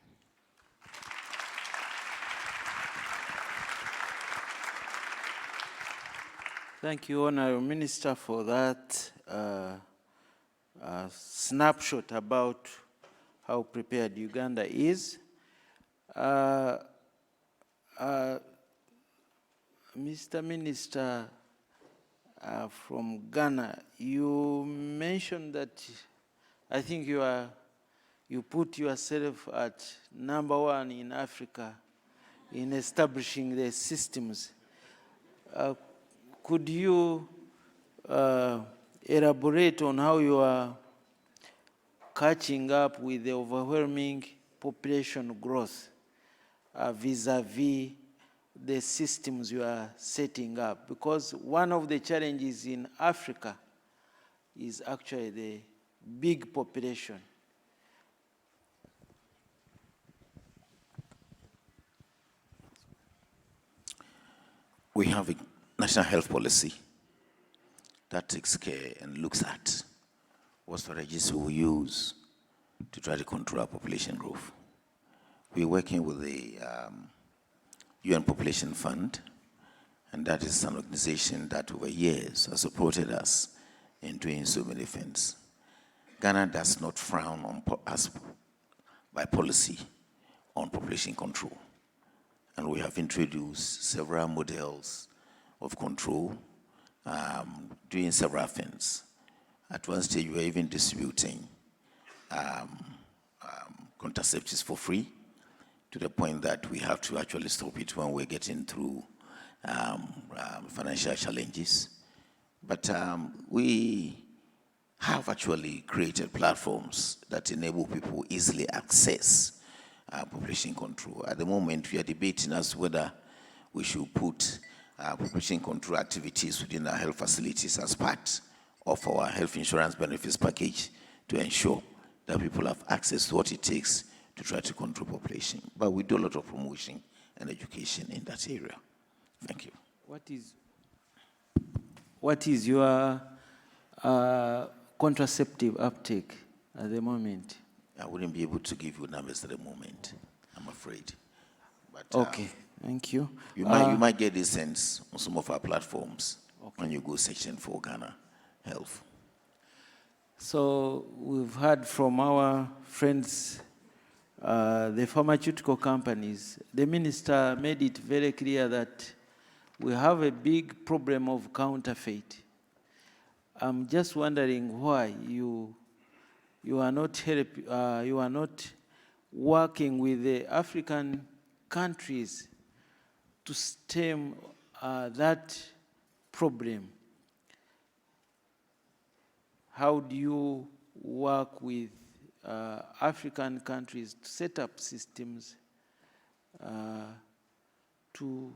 Thank you, Honorable Minister, for that snapshot about how prepared Uganda is. Mr. Minister from Ghana, you mentioned that I think you put yourself at #1 in Africa in establishing the systems. Could you elaborate on how you are catching up with the overwhelming population growth vis-a-vis the systems you are setting up? Because one of the challenges in Africa is actually the big population. We have a national health policy that takes care and looks at what strategies we will use to try to control our population growth. We're working with the UN Population Fund, and that is an organization that over years has supported us in doing so many things. Ghana does not frown on us by policy on population control. And we have introduced several models of control, doing several things. At one stage, we were even distributing contraceptives for free, to the point that we have to actually stop it when we're getting through financial challenges. But we have actually created platforms that enable people easily access population control. At the moment, we are debating as to whether we should put population control activities within our health facilities as part of our health insurance benefits package to ensure that people have access to what it takes to try to control population. But we do a lot of promotion and education in that area. Thank you. What is your contraceptive uptake at the moment? I wouldn't be able to give you numbers at the moment, I'm afraid. But, okay, thank you. You might get this sense on some of our platforms when you go searching for Ghana Health. So we've heard from our friends, the pharmaceutical companies. The minister made it very clear that we have a big problem of counterfeit. I'm just wondering why you are not working with the African countries to stem that problem. How do you work with African countries to set up systems to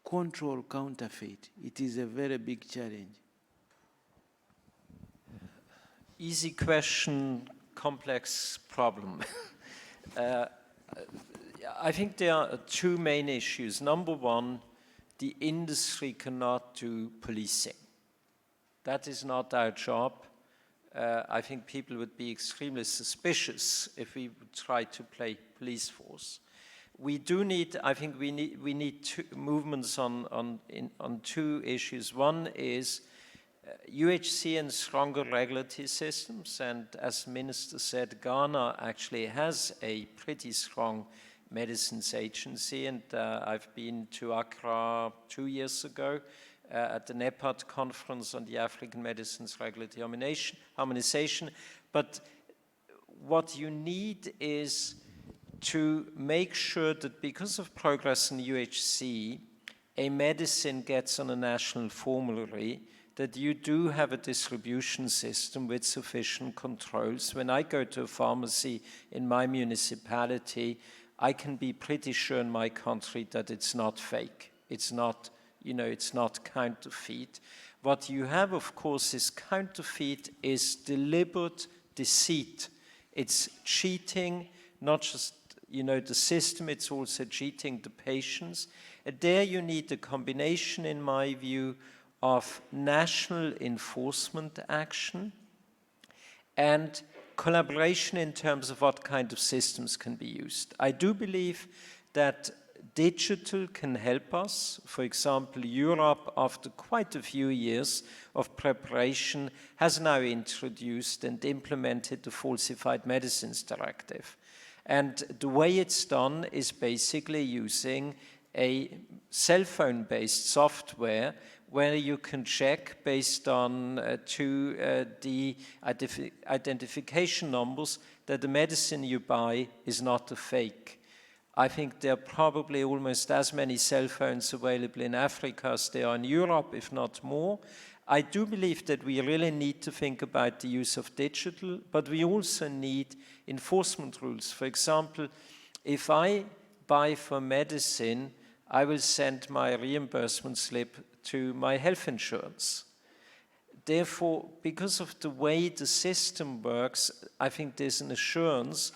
control counterfeit? It is a very big challenge. Easy question, complex problem. I think there are two main issues. Number one, the industry cannot do policing. That is not our job. I think people would be extremely suspicious if we would try to play police force. We do need, I think we need two movements on two issues. One is UHC and stronger regulatory systems, and as Minister said, Ghana actually has a pretty strong medicines agency, and I've been to Accra 2 years ago at the NEPAD conference on the African medicines regulatory harmonization. But what you need is to make sure that because of progress in UHC, a medicine gets on a national formulary, that you do have a distribution system with sufficient controls. When I go to a pharmacy in my municipality, I can be pretty sure in my country that it's not fake. It's not, it's not counterfeit. What you have, of course, is counterfeit is deliberate deceit. It's cheating, not just, the system, it's also cheating the patients. And there you need a combination, in my view, of national enforcement action and collaboration in terms of what kind of systems can be used. I do believe that digital can help us. For example, Europe, after quite a few years of preparation, has now introduced and implemented the Falsified Medicines Directive. And the way it's done is basically using a cell phone-based software where you can check based on the identification numbers that the medicine you buy is not a fake. I think there are probably almost as many cell phones available in Africa as there are in Europe, if not more. I do believe that we really need to think about the use of digital, but we also need enforcement rules. For example, if I buy for medicine, I will send my reimbursement slip to my health insurance. Therefore, because of the way the system works, I think there's an assurance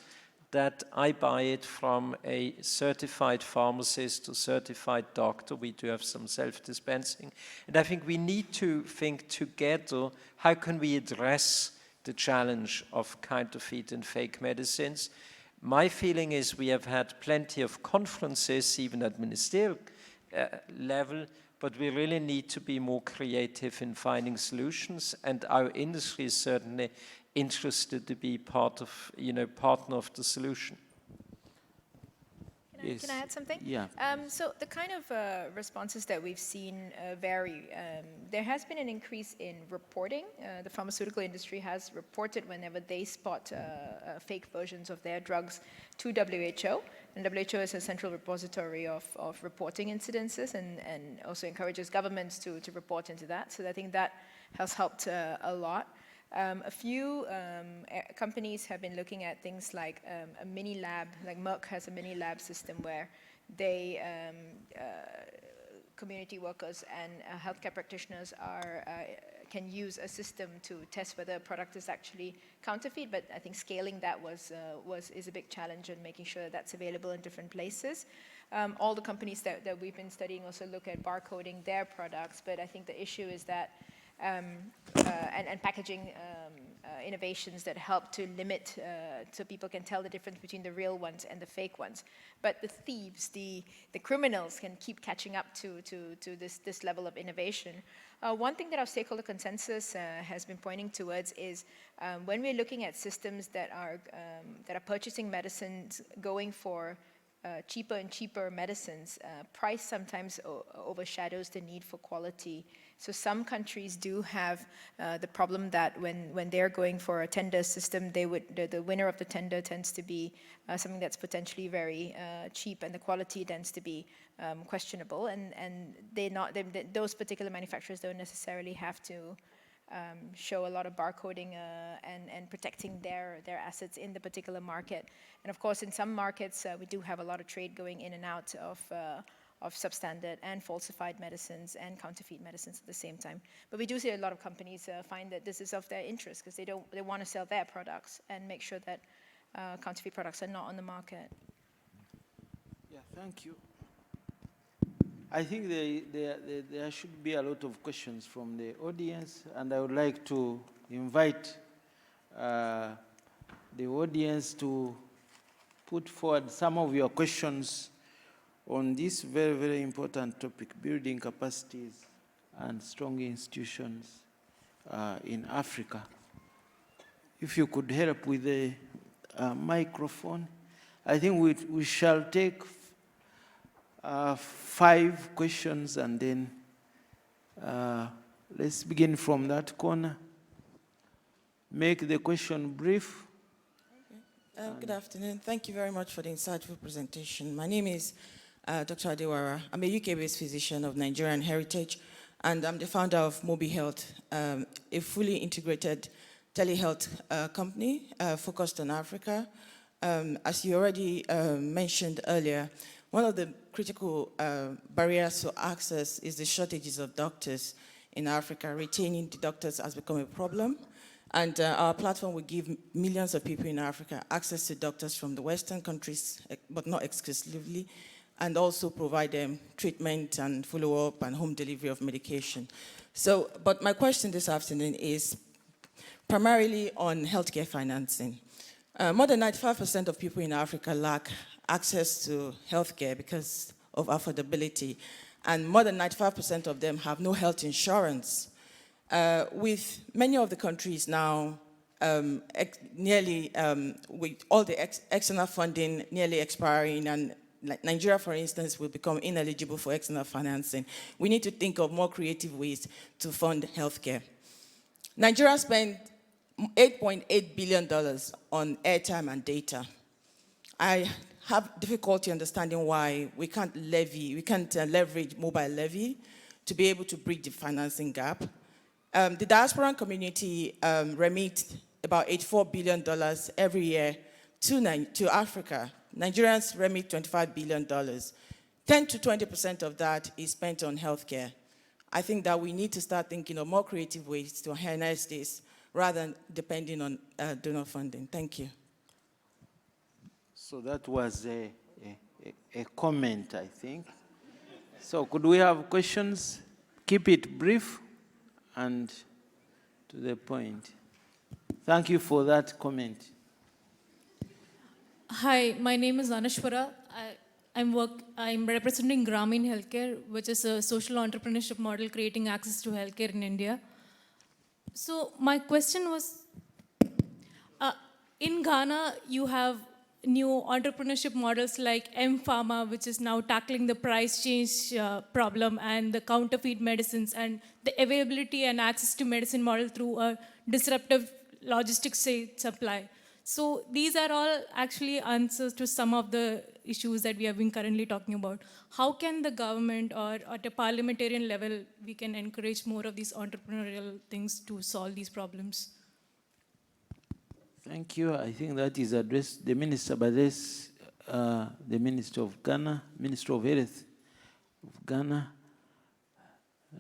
that I buy it from a certified pharmacist or certified doctor. We do have some self-dispensing. And I think we need to think together, how can we address the challenge of counterfeit and fake medicines. My feeling is we have had plenty of conferences, even at ministerial level, but we really need to be more creative in finding solutions, and our industry is certainly interested to be part of, partner of the solution. Can I add something? Yeah. So the kind of responses that we've seen vary. There has been an increase in reporting. The pharmaceutical industry has reported whenever they spot fake versions of their drugs to WHO. And WHO is a central repository of reporting incidences and also encourages governments to report into that. So I think that has helped a lot. A few companies have been looking at things like a mini lab, like Merck has a mini lab system where they, community workers and healthcare practitioners can use a system to test whether a product is actually counterfeit, but I think scaling that is a big challenge and making sure that's available in different places. All the companies that we've been studying also look at barcoding their products, but I think the issue is that and packaging innovations that help to limit so people can tell the difference between the real ones and the fake ones. But the thieves, the criminals can keep catching up to this level of innovation. One thing that our stakeholder consensus has been pointing towards is when we're looking at systems that are purchasing medicines, going for cheaper and cheaper medicines, price sometimes overshadows the need for quality. So some countries do have the problem that when they're going for a tender system, the winner of the tender tends to be something that's potentially very cheap, and the quality tends to be questionable. And those particular manufacturers don't necessarily have to show a lot of barcoding and protecting their assets in the particular market. And of course, in some markets, we do have a lot of trade going in and out of substandard and falsified medicines and counterfeit medicines at the same time. But we do see a lot of companies find that this is of their interest because they want to sell their products and make sure that counterfeit products are not on the market. Yeah, thank you. I think there should be a lot of questions from the audience, and I would like to invite the audience to put forward some of your questions on this very, very important topic, building capacities and strong institutions in Africa. If you could help with the microphone. I think we shall take 5 questions, and then let's begin from that corner. Make the question brief. Good afternoon. Thank you very much for the insightful presentation. My name is Dr. Adewara. I'm a UK-based physician of Nigerian heritage, and I'm the founder of Mobi Health, a fully integrated telehealth company focused on Africa. As you already mentioned earlier, one of the critical barriers to access is the shortages of doctors in Africa. Retaining the doctors has become a problem. And our platform will give millions of people in Africa access to doctors from the Western countries, but not exclusively, and also provide them treatment and follow-up and home delivery of medication. So, but my question this afternoon is primarily on healthcare financing. More than 95% of people in Africa lack access to healthcare because of affordability, and more than 95% of them have no health insurance. With many of the countries now nearly, with all the external funding nearly expiring, and Nigeria, for instance, will become ineligible for external financing, we need to think of more creative ways to fund healthcare. Nigeria spent $8.8 billion on airtime and data. I have difficulty understanding why we can't leverage mobile levy to be able to bridge the financing gap. The diaspora community remit about $84 billion every year to Africa. Nigerians remit $25 billion. 10 to 20% of that is spent on healthcare. I think that we need to start thinking of more creative ways to harness this rather than depending on donor funding. Thank you. So that was a comment, I think. So could we have questions? Keep it brief and to the point. Thank you for that comment. Hi, my name is Anashwara. I'm representing Grameen Healthcare, which is a social entrepreneurship model creating access to healthcare in India. So my question was, in Ghana, you have new entrepreneurship models like M-Pharma, which is now tackling the price change problem and the counterfeit medicines and the availability and access to medicine model through a disruptive logistics supply. So these are all actually answers to some of the issues that we have been currently talking about. How can the government or at a parliamentarian level, we can encourage more of these entrepreneurial things to solve these problems? Thank you. I think that is addressed the minister, but this, the Minister of Ghana, Minister of Health of Ghana.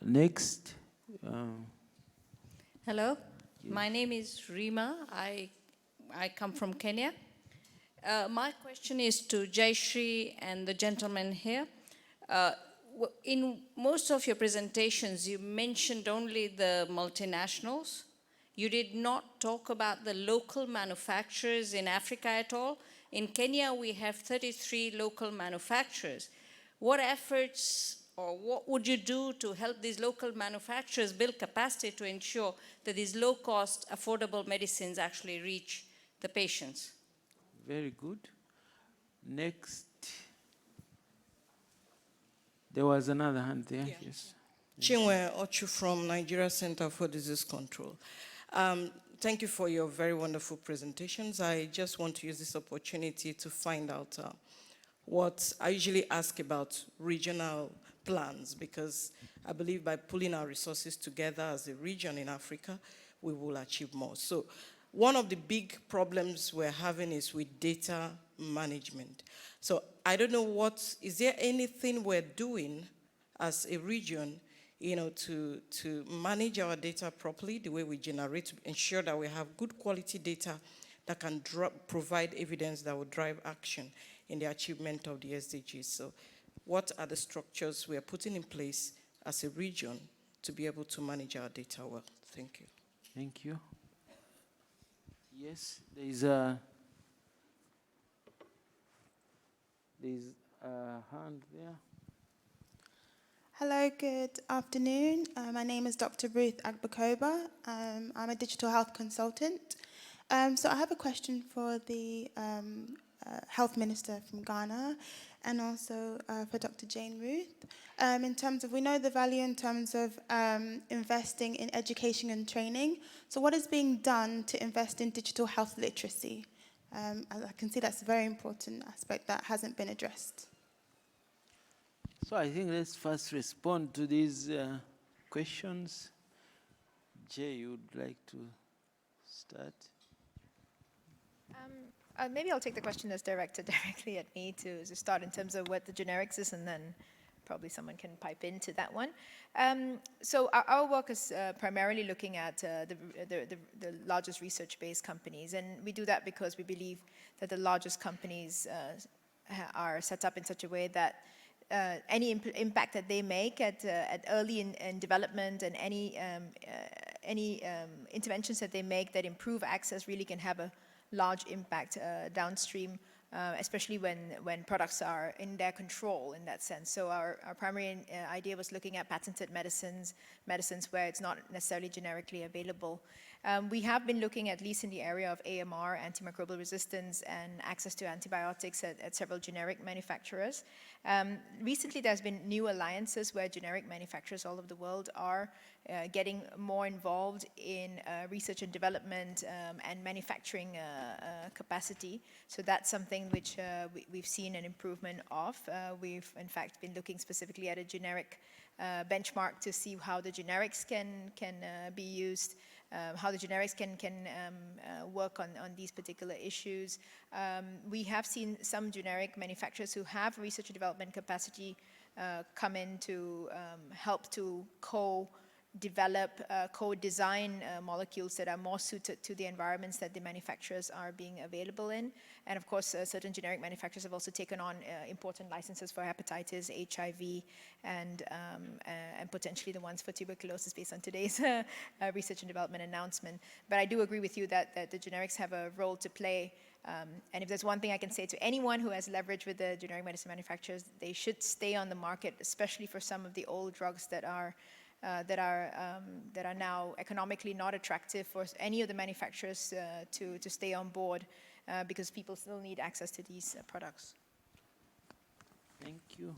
Next. Hello, my name is Rima. I come from Kenya. My question is to Jayshree and the gentleman here. In most of your presentations, you mentioned only the multinationals. You did not talk about the local manufacturers in Africa at all. In Kenya, we have 33 local manufacturers. What efforts or what would you do to help these local manufacturers build capacity to ensure that these low-cost, affordable medicines actually reach the patients? Very good. Next. There was another hand there. Yeah. Yes. Chinwe Ochu from Nigeria Center for Disease Control. Thank you for your very wonderful presentations. I just want to use this opportunity to find out what I usually ask about regional plans, because I believe by pulling our resources together as a region in Africa, we will achieve more. So one of the big problems we're having is with data management. So I don't know is there anything we're doing as a region, to manage our data properly, the way we generate, to ensure that we have good quality data that can provide evidence that will drive action in the achievement of the SDGs. So what are the structures we are putting in place as a region to be able to manage our data well? Thank you. Thank you. Yes, there is a hand there. Hello, good afternoon. My name is Dr. Ruth Agbakoba. I'm a digital health consultant. So I have a question for the health minister from Ghana and also for Dr. Jane Ruth. In terms of, we know the value in terms of investing in education and training. So what is being done to invest in digital health literacy? I can see that's a very important aspect that hasn't been addressed. So I think let's first respond to these questions. Jay, you would like to start? Maybe I'll take the question that's directed directly at me to start in terms of what the generics is, and then probably someone can pipe into that one. So our work is primarily looking at the largest research-based companies, and we do that because we believe that the largest companies are set up in such a way that any impact that they make at early in development and any interventions that they make that improve access really can have a large impact downstream, especially when products are in their control in that sense. So our primary idea was looking at patented medicines where it's not necessarily generically available. We have been looking, at least in the area of AMR, antimicrobial resistance, and access to antibiotics at several generic manufacturers. Recently, there's been new alliances where generic manufacturers all over the world are getting more involved in research and development and manufacturing capacity. So that's something which we've seen an improvement of. We've, in fact, been looking specifically at a generic benchmark to see how the generics can be used, how the generics can work on these particular issues. We have seen some generic manufacturers who have research and development capacity come in to help to develop, co-design molecules that are more suited to the environments that the manufacturers are being available in. And of course, certain generic manufacturers have also taken on important licenses for hepatitis, HIV, and potentially the ones for tuberculosis based on today's research and development announcement. But I do agree with you that the generics have a role to play. And if there's one thing I can say to anyone who has leverage with the generic medicine manufacturers, they should stay on the market, especially for some of the old drugs that are now economically not attractive for any of the manufacturers to stay on board, because people still need access to these products. Thank you.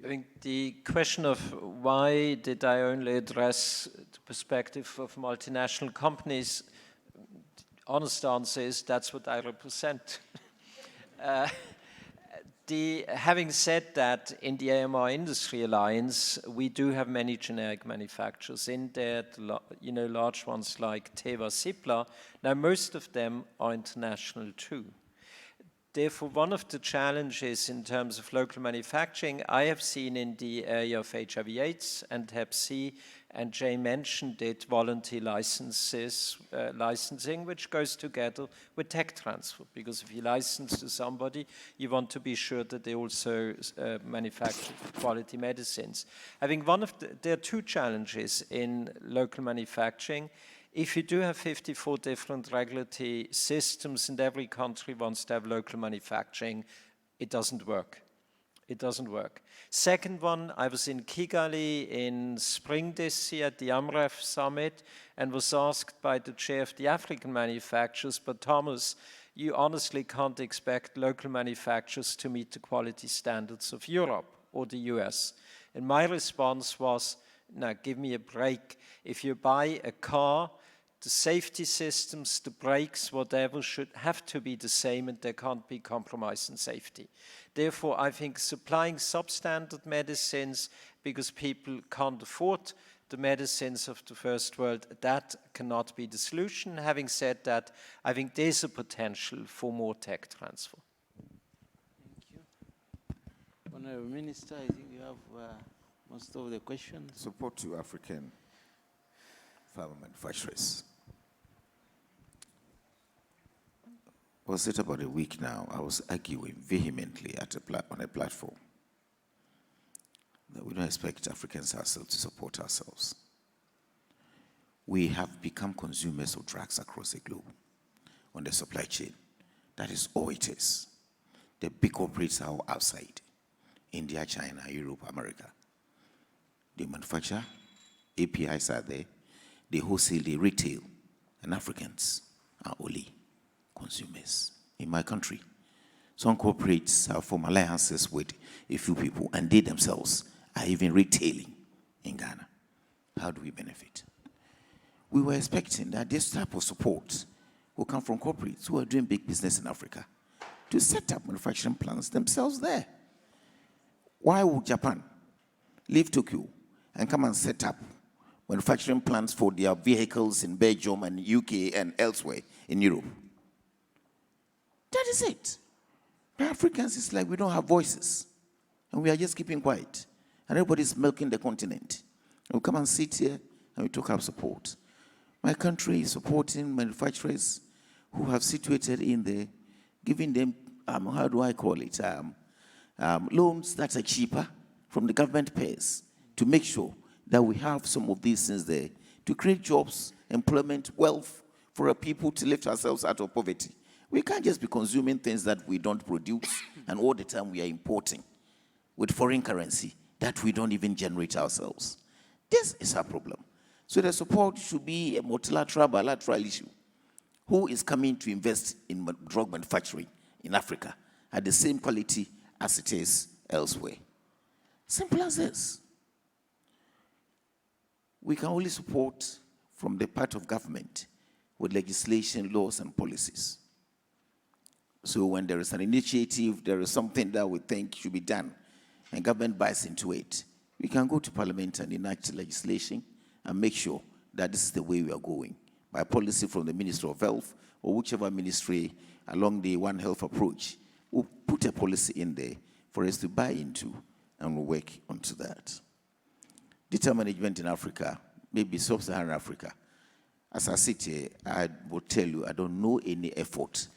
I think the question of why did I only address the perspective of multinational companies, the honest answer is that's what I represent. Having said that, in the AMR Industry Alliance, we do have many generic manufacturers in there, large ones like Teva, Cipla. Now, most of them are international too. Therefore, one of the challenges in terms of local manufacturing I have seen in the area of HIV/AIDS and Hep C, and Jay mentioned it, voluntary licensing, which goes together with tech transfer. Because if you license to somebody, you want to be sure that they also manufacture quality medicines. I think there are two challenges in local manufacturing. If you do have 54 different regulatory systems and every country wants to have local manufacturing, it doesn't work. It doesn't work. Second one, I was in Kigali in spring this year at the AMREF summit and was asked by the chair of the African manufacturers, but Thomas, you honestly can't expect local manufacturers to meet the quality standards of Europe or the US. And my response was, now give me a break. If you buy a car, the safety systems, the brakes, whatever, should have to be the same, and there can't be compromise in safety. Therefore, I think supplying substandard medicines because people can't afford the medicines of the first world, that cannot be the solution. Having said that, I think there's a potential for more tech transfer. Thank you. Honorable Minister, I think you have most of the questions. Support to African pharma manufacturers. Was it about a week now, I was arguing vehemently on a platform that we don't expect Africans ourselves to support ourselves. We have become consumers of drugs across the globe on the supply chain. That is all it is. The big corporates are outside. India, China, Europe, America. They manufacture, APIs are there, they wholesale, they retail, and Africans are only consumers. In my country, some corporates have formed alliances with a few people, and they themselves are even retailing in Ghana. How do we benefit? We were expecting that this type of support will come from corporates who are doing big business in Africa to set up manufacturing plants themselves there. Why would Japan leave Tokyo and come and set up manufacturing plants for their vehicles in Belgium and UK and elsewhere in Europe? That is it. The Africans, it's like we don't have voices. And we are just keeping quiet. And everybody's milking the continent. And we come and sit here and we talk about support. My country is supporting manufacturers who have situated in there, giving them, how do I call it, loans that are cheaper from the government pays to make sure that we have some of these things there to create jobs, employment, wealth for our people to lift ourselves out of poverty. We can't just be consuming things that we don't produce and all the time we are importing with foreign currency that we don't even generate ourselves. This is our problem. So the support should be a multilateral, bilateral issue. Who is coming to invest in drug manufacturing in Africa at the same quality as it is elsewhere? Simple as this. We can only support from the part of government with legislation, laws, and policies. So when there is an initiative, there is something that we think should be done, and government buys into it, we can go to Parliament and enact legislation and make sure that this is the way we are going, by policy from the Ministry of Health or whichever ministry along the One Health approach. We'll put a policy in there for us to buy into, and we'll work onto that. data management in Africa, maybe sub-Saharan Africa, as I sit here, I will tell you, I don't know any effort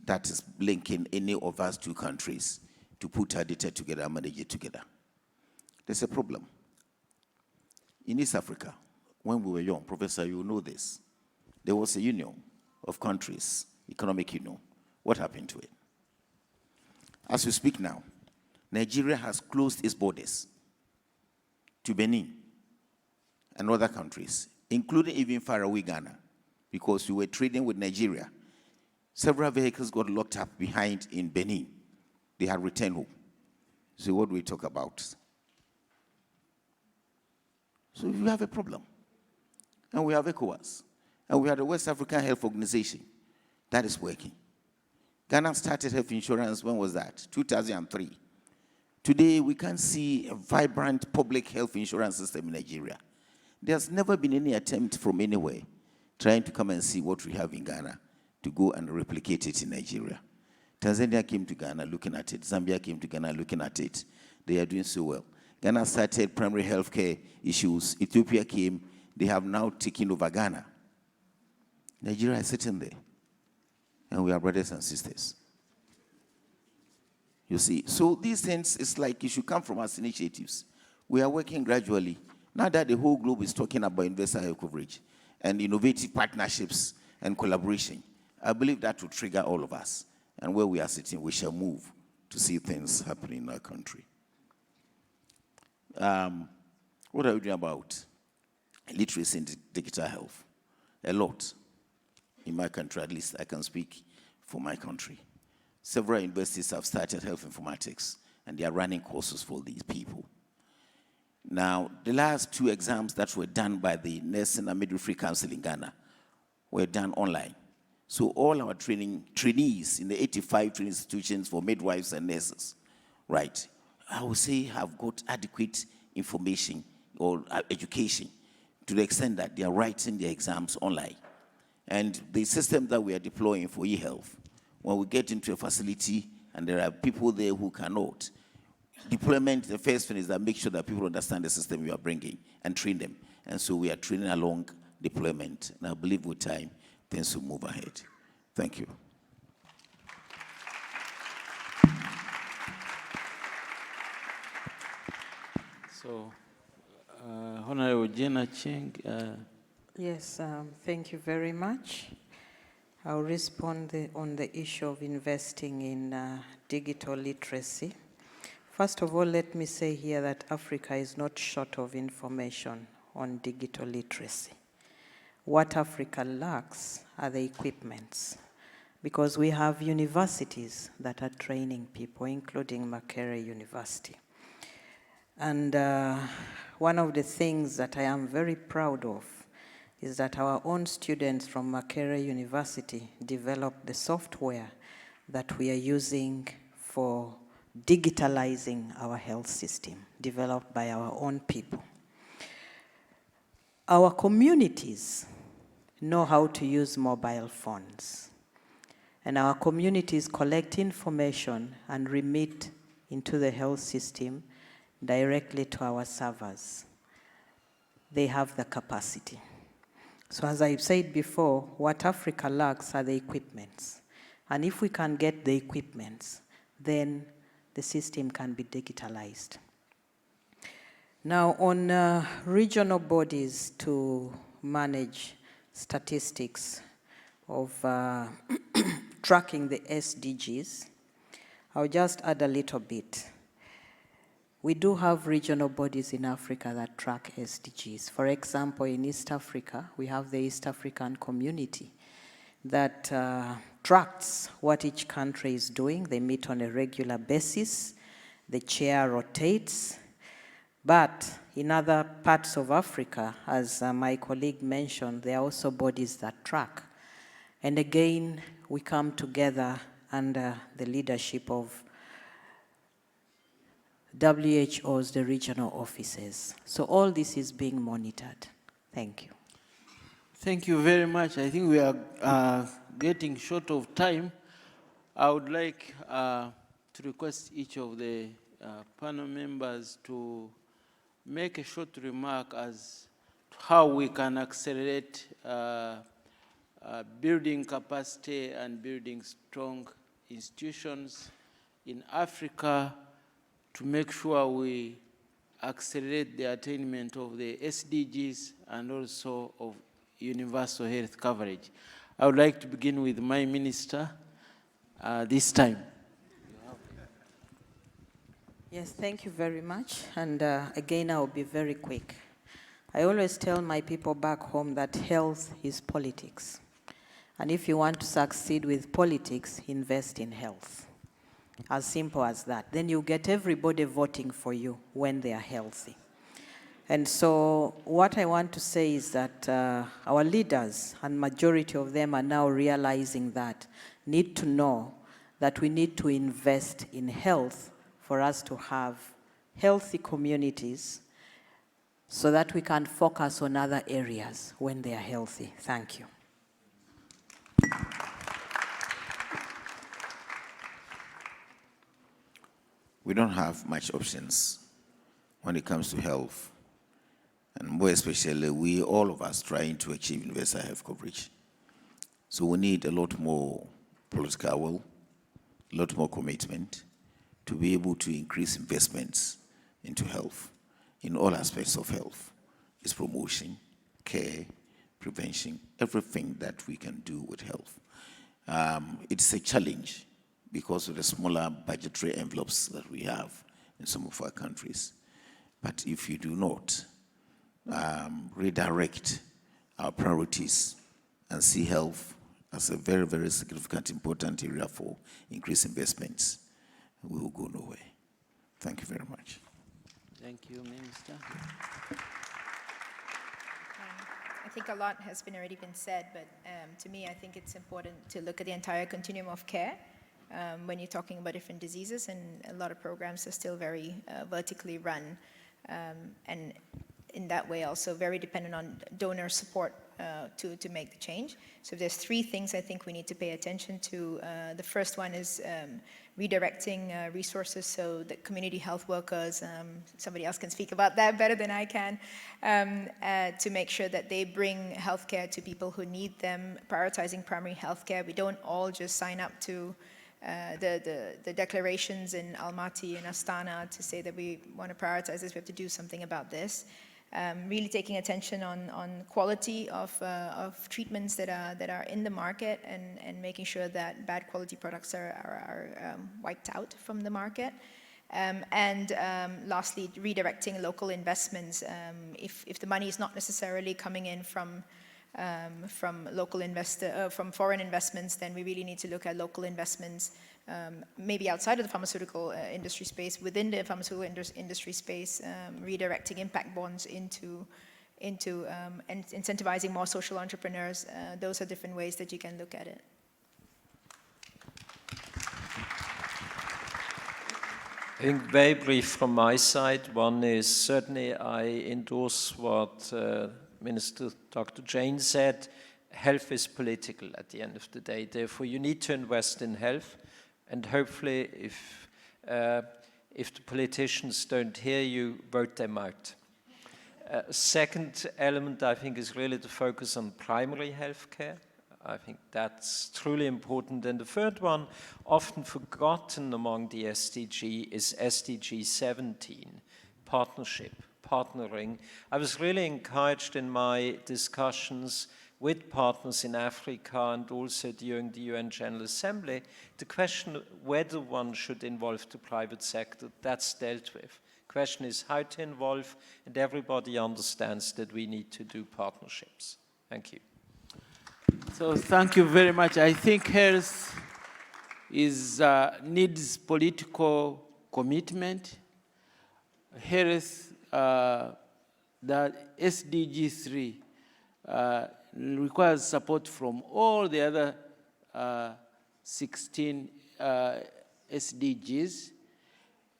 that is linking any of us two countries to put our data together and manage it together. There's a problem. In East Africa, when we were young, Professor, you know this, there was a union of countries, economic union. What happened to it? As we speak now, Nigeria has closed its borders to Benin and other countries, including even far away Ghana, because we were trading with Nigeria. Several vehicles got locked up behind in Benin. They had returned home. So what do we talk about? So we have a problem. And we have ECOWAS. And we have the West African Health Organization. That is working. Ghana started health insurance, when was that? 2003. Today, we can see a vibrant public health insurance system in Nigeria. There's never been any attempt from anywhere trying to come and see what we have in Ghana to go and replicate it in Nigeria. Tanzania came to Ghana looking at it. Zambia came to Ghana looking at it. They are doing so well. Ghana started primary health care issues. Ethiopia came. They have now taken over Ghana. Nigeria is sitting there. And we are brothers and sisters. You see, so these things, it's like it should come from us initiatives. We are working gradually. Now that the whole globe is talking about universal health coverage and innovative partnerships and collaboration, I believe that will trigger all of us. And where we are sitting, we shall move to see things happening in our country. What are we doing about literacy in digital health? A lot. In my country, at least, I can speak for my country. Several universities have started health informatics, and they are running courses for these people. Now, the last 2 exams that were done by the Nursing and Midwifery Council in Ghana were done online. So all our trainees in the 85 training institutions for midwives and nurses, right, I would say have got adequate information or education to the extent that they are writing their exams online. And the system that we are deploying for e-health, when we get into a facility and there are people there who cannot, deployment, the first thing is that make sure that people understand the system you are bringing and train them. And so we are training along deployment. And I believe with time, things will move ahead. Thank you. So, Honorable Jenna Cheng. Yes, thank you very much. I'll respond on the issue of investing in digital literacy. First of all, let me say here that Africa is not short of information on digital literacy. What Africa lacks are the equipments, because we have universities that are training people, including Makerere University. And one of the things that I am very proud of is that our own students from Makerere University developed the software that we are using for digitalizing our health system, developed by our own people. Our communities know how to use mobile phones, and our communities collect information and remit into the health system directly to our servers. They have the capacity. So as I've said before, what Africa lacks are the equipments. And if we can get the equipments, then the system can be digitalized. Now, on regional bodies to manage statistics of tracking the SDGs, I'll just add a little bit. We do have regional bodies in Africa that track SDGs. For example, in East Africa, we have the East African Community that tracks what each country is doing. They meet on a regular basis. The chair rotates. But in other parts of Africa, as my colleague mentioned, there are also bodies that track. And again, we come together under the leadership of WHO's, the regional offices. So all this is being monitored. Thank you. Thank you very much. I think we are getting short of time. I would like to request each of the panel members to make a short remark as to how we can accelerate building capacity and building strong institutions in Africa to make sure we accelerate the attainment of the SDGs and also of universal health coverage. I would like to begin with my minister this time. Yes, thank you very much. And again, I'll be very quick. I always tell my people back home that health is politics. And if you want to succeed with politics, invest in health. As simple as that. Then you get everybody voting for you when they are healthy. And so what I want to say is that our leaders, and majority of them are now realizing that, need to know that we need to invest in health for us to have healthy communities so that we can focus on other areas when they are healthy. Thank you. We don't have much options when it comes to health, and more especially all of us trying to achieve universal health coverage. So we need a lot more political will, a lot more commitment to be able to increase investments into health, in all aspects of health. It's promotion, care, prevention, everything that we can do with health. It's a challenge because of the smaller budgetary envelopes that we have in some of our countries. But if you do not redirect our priorities and see health as a very, very significant, important area for increased investments, we will go nowhere. Thank you very much. Thank you, Minister. I think a lot has already been said, but to me, I think it's important to look at the entire continuum of care when you're talking about different diseases, and a lot of programs are still very vertically run, and in that way also very dependent on donor support to make the change. So there's three things I think we need to pay attention to. The first one is redirecting resources so that community health workers, somebody else can speak about that better than I can, to make sure that they bring healthcare to people who need them, prioritizing primary healthcare. We don't all just sign up to the declarations in Almaty and Astana to say that we want to prioritize this, we have to do something about this. Really taking attention on quality of treatments that are in the market, and making sure that bad quality products are wiped out from the market. And lastly, redirecting local investments. If the money is not necessarily coming in from foreign investments, then we really need to look at local investments, maybe outside of the pharmaceutical industry space, within the pharmaceutical industry space, redirecting impact bonds into and incentivizing more social entrepreneurs. Those are different ways that you can look at it. I think very brief from my side. One is certainly I endorse what Minister Dr. Jain said. Health is political at the end of the day. Therefore, you need to invest in health. And hopefully, if the politicians don't hear you, vote them out. Second element, I think, is really to focus on primary health care. I think that's truly important. And the third one, often forgotten among the SDG, is SDG 17, partnering. I was really encouraged in my discussions with partners in Africa and also during the UN General Assembly, the question whether one should involve the private sector, that's dealt with. The question is how to involve, and everybody understands that we need to do partnerships. Thank you. So thank you very much. I think health needs political commitment. Health, the SDG 3, requires support from all the other 16 SDGs,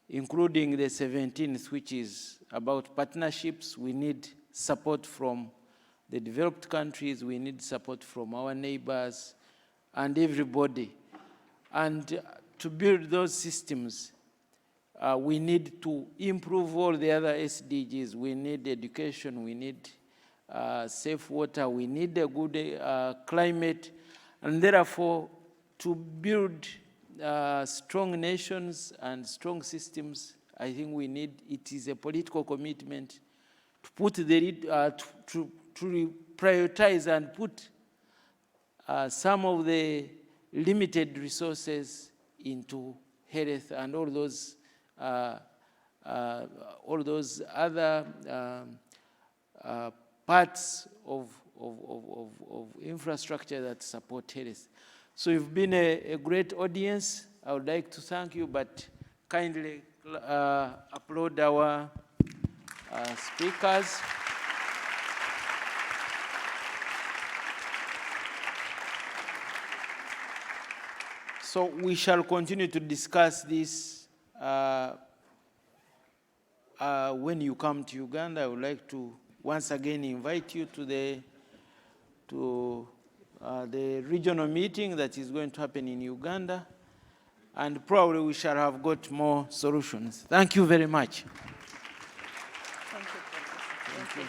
including the 17th, which is about partnerships. We need support from the developed countries, we need support from our neighbors and everybody. And to build those systems, we need to improve all the other SDGs. We need education, we need safe water, we need a good climate, and therefore to build strong nations and strong systems, I think it is a political commitment to put to prioritize and put some of the limited resources into health and all those other parts of infrastructure that support health. So you've been a great audience. I would like to thank you, but kindly applaud our speakers. So we shall continue to discuss this when you come to Uganda. I would like to once again invite you to the regional meeting that is going to happen in Uganda, and probably we shall have got more solutions. Thank you very much. Thank you, Professor. Thank you.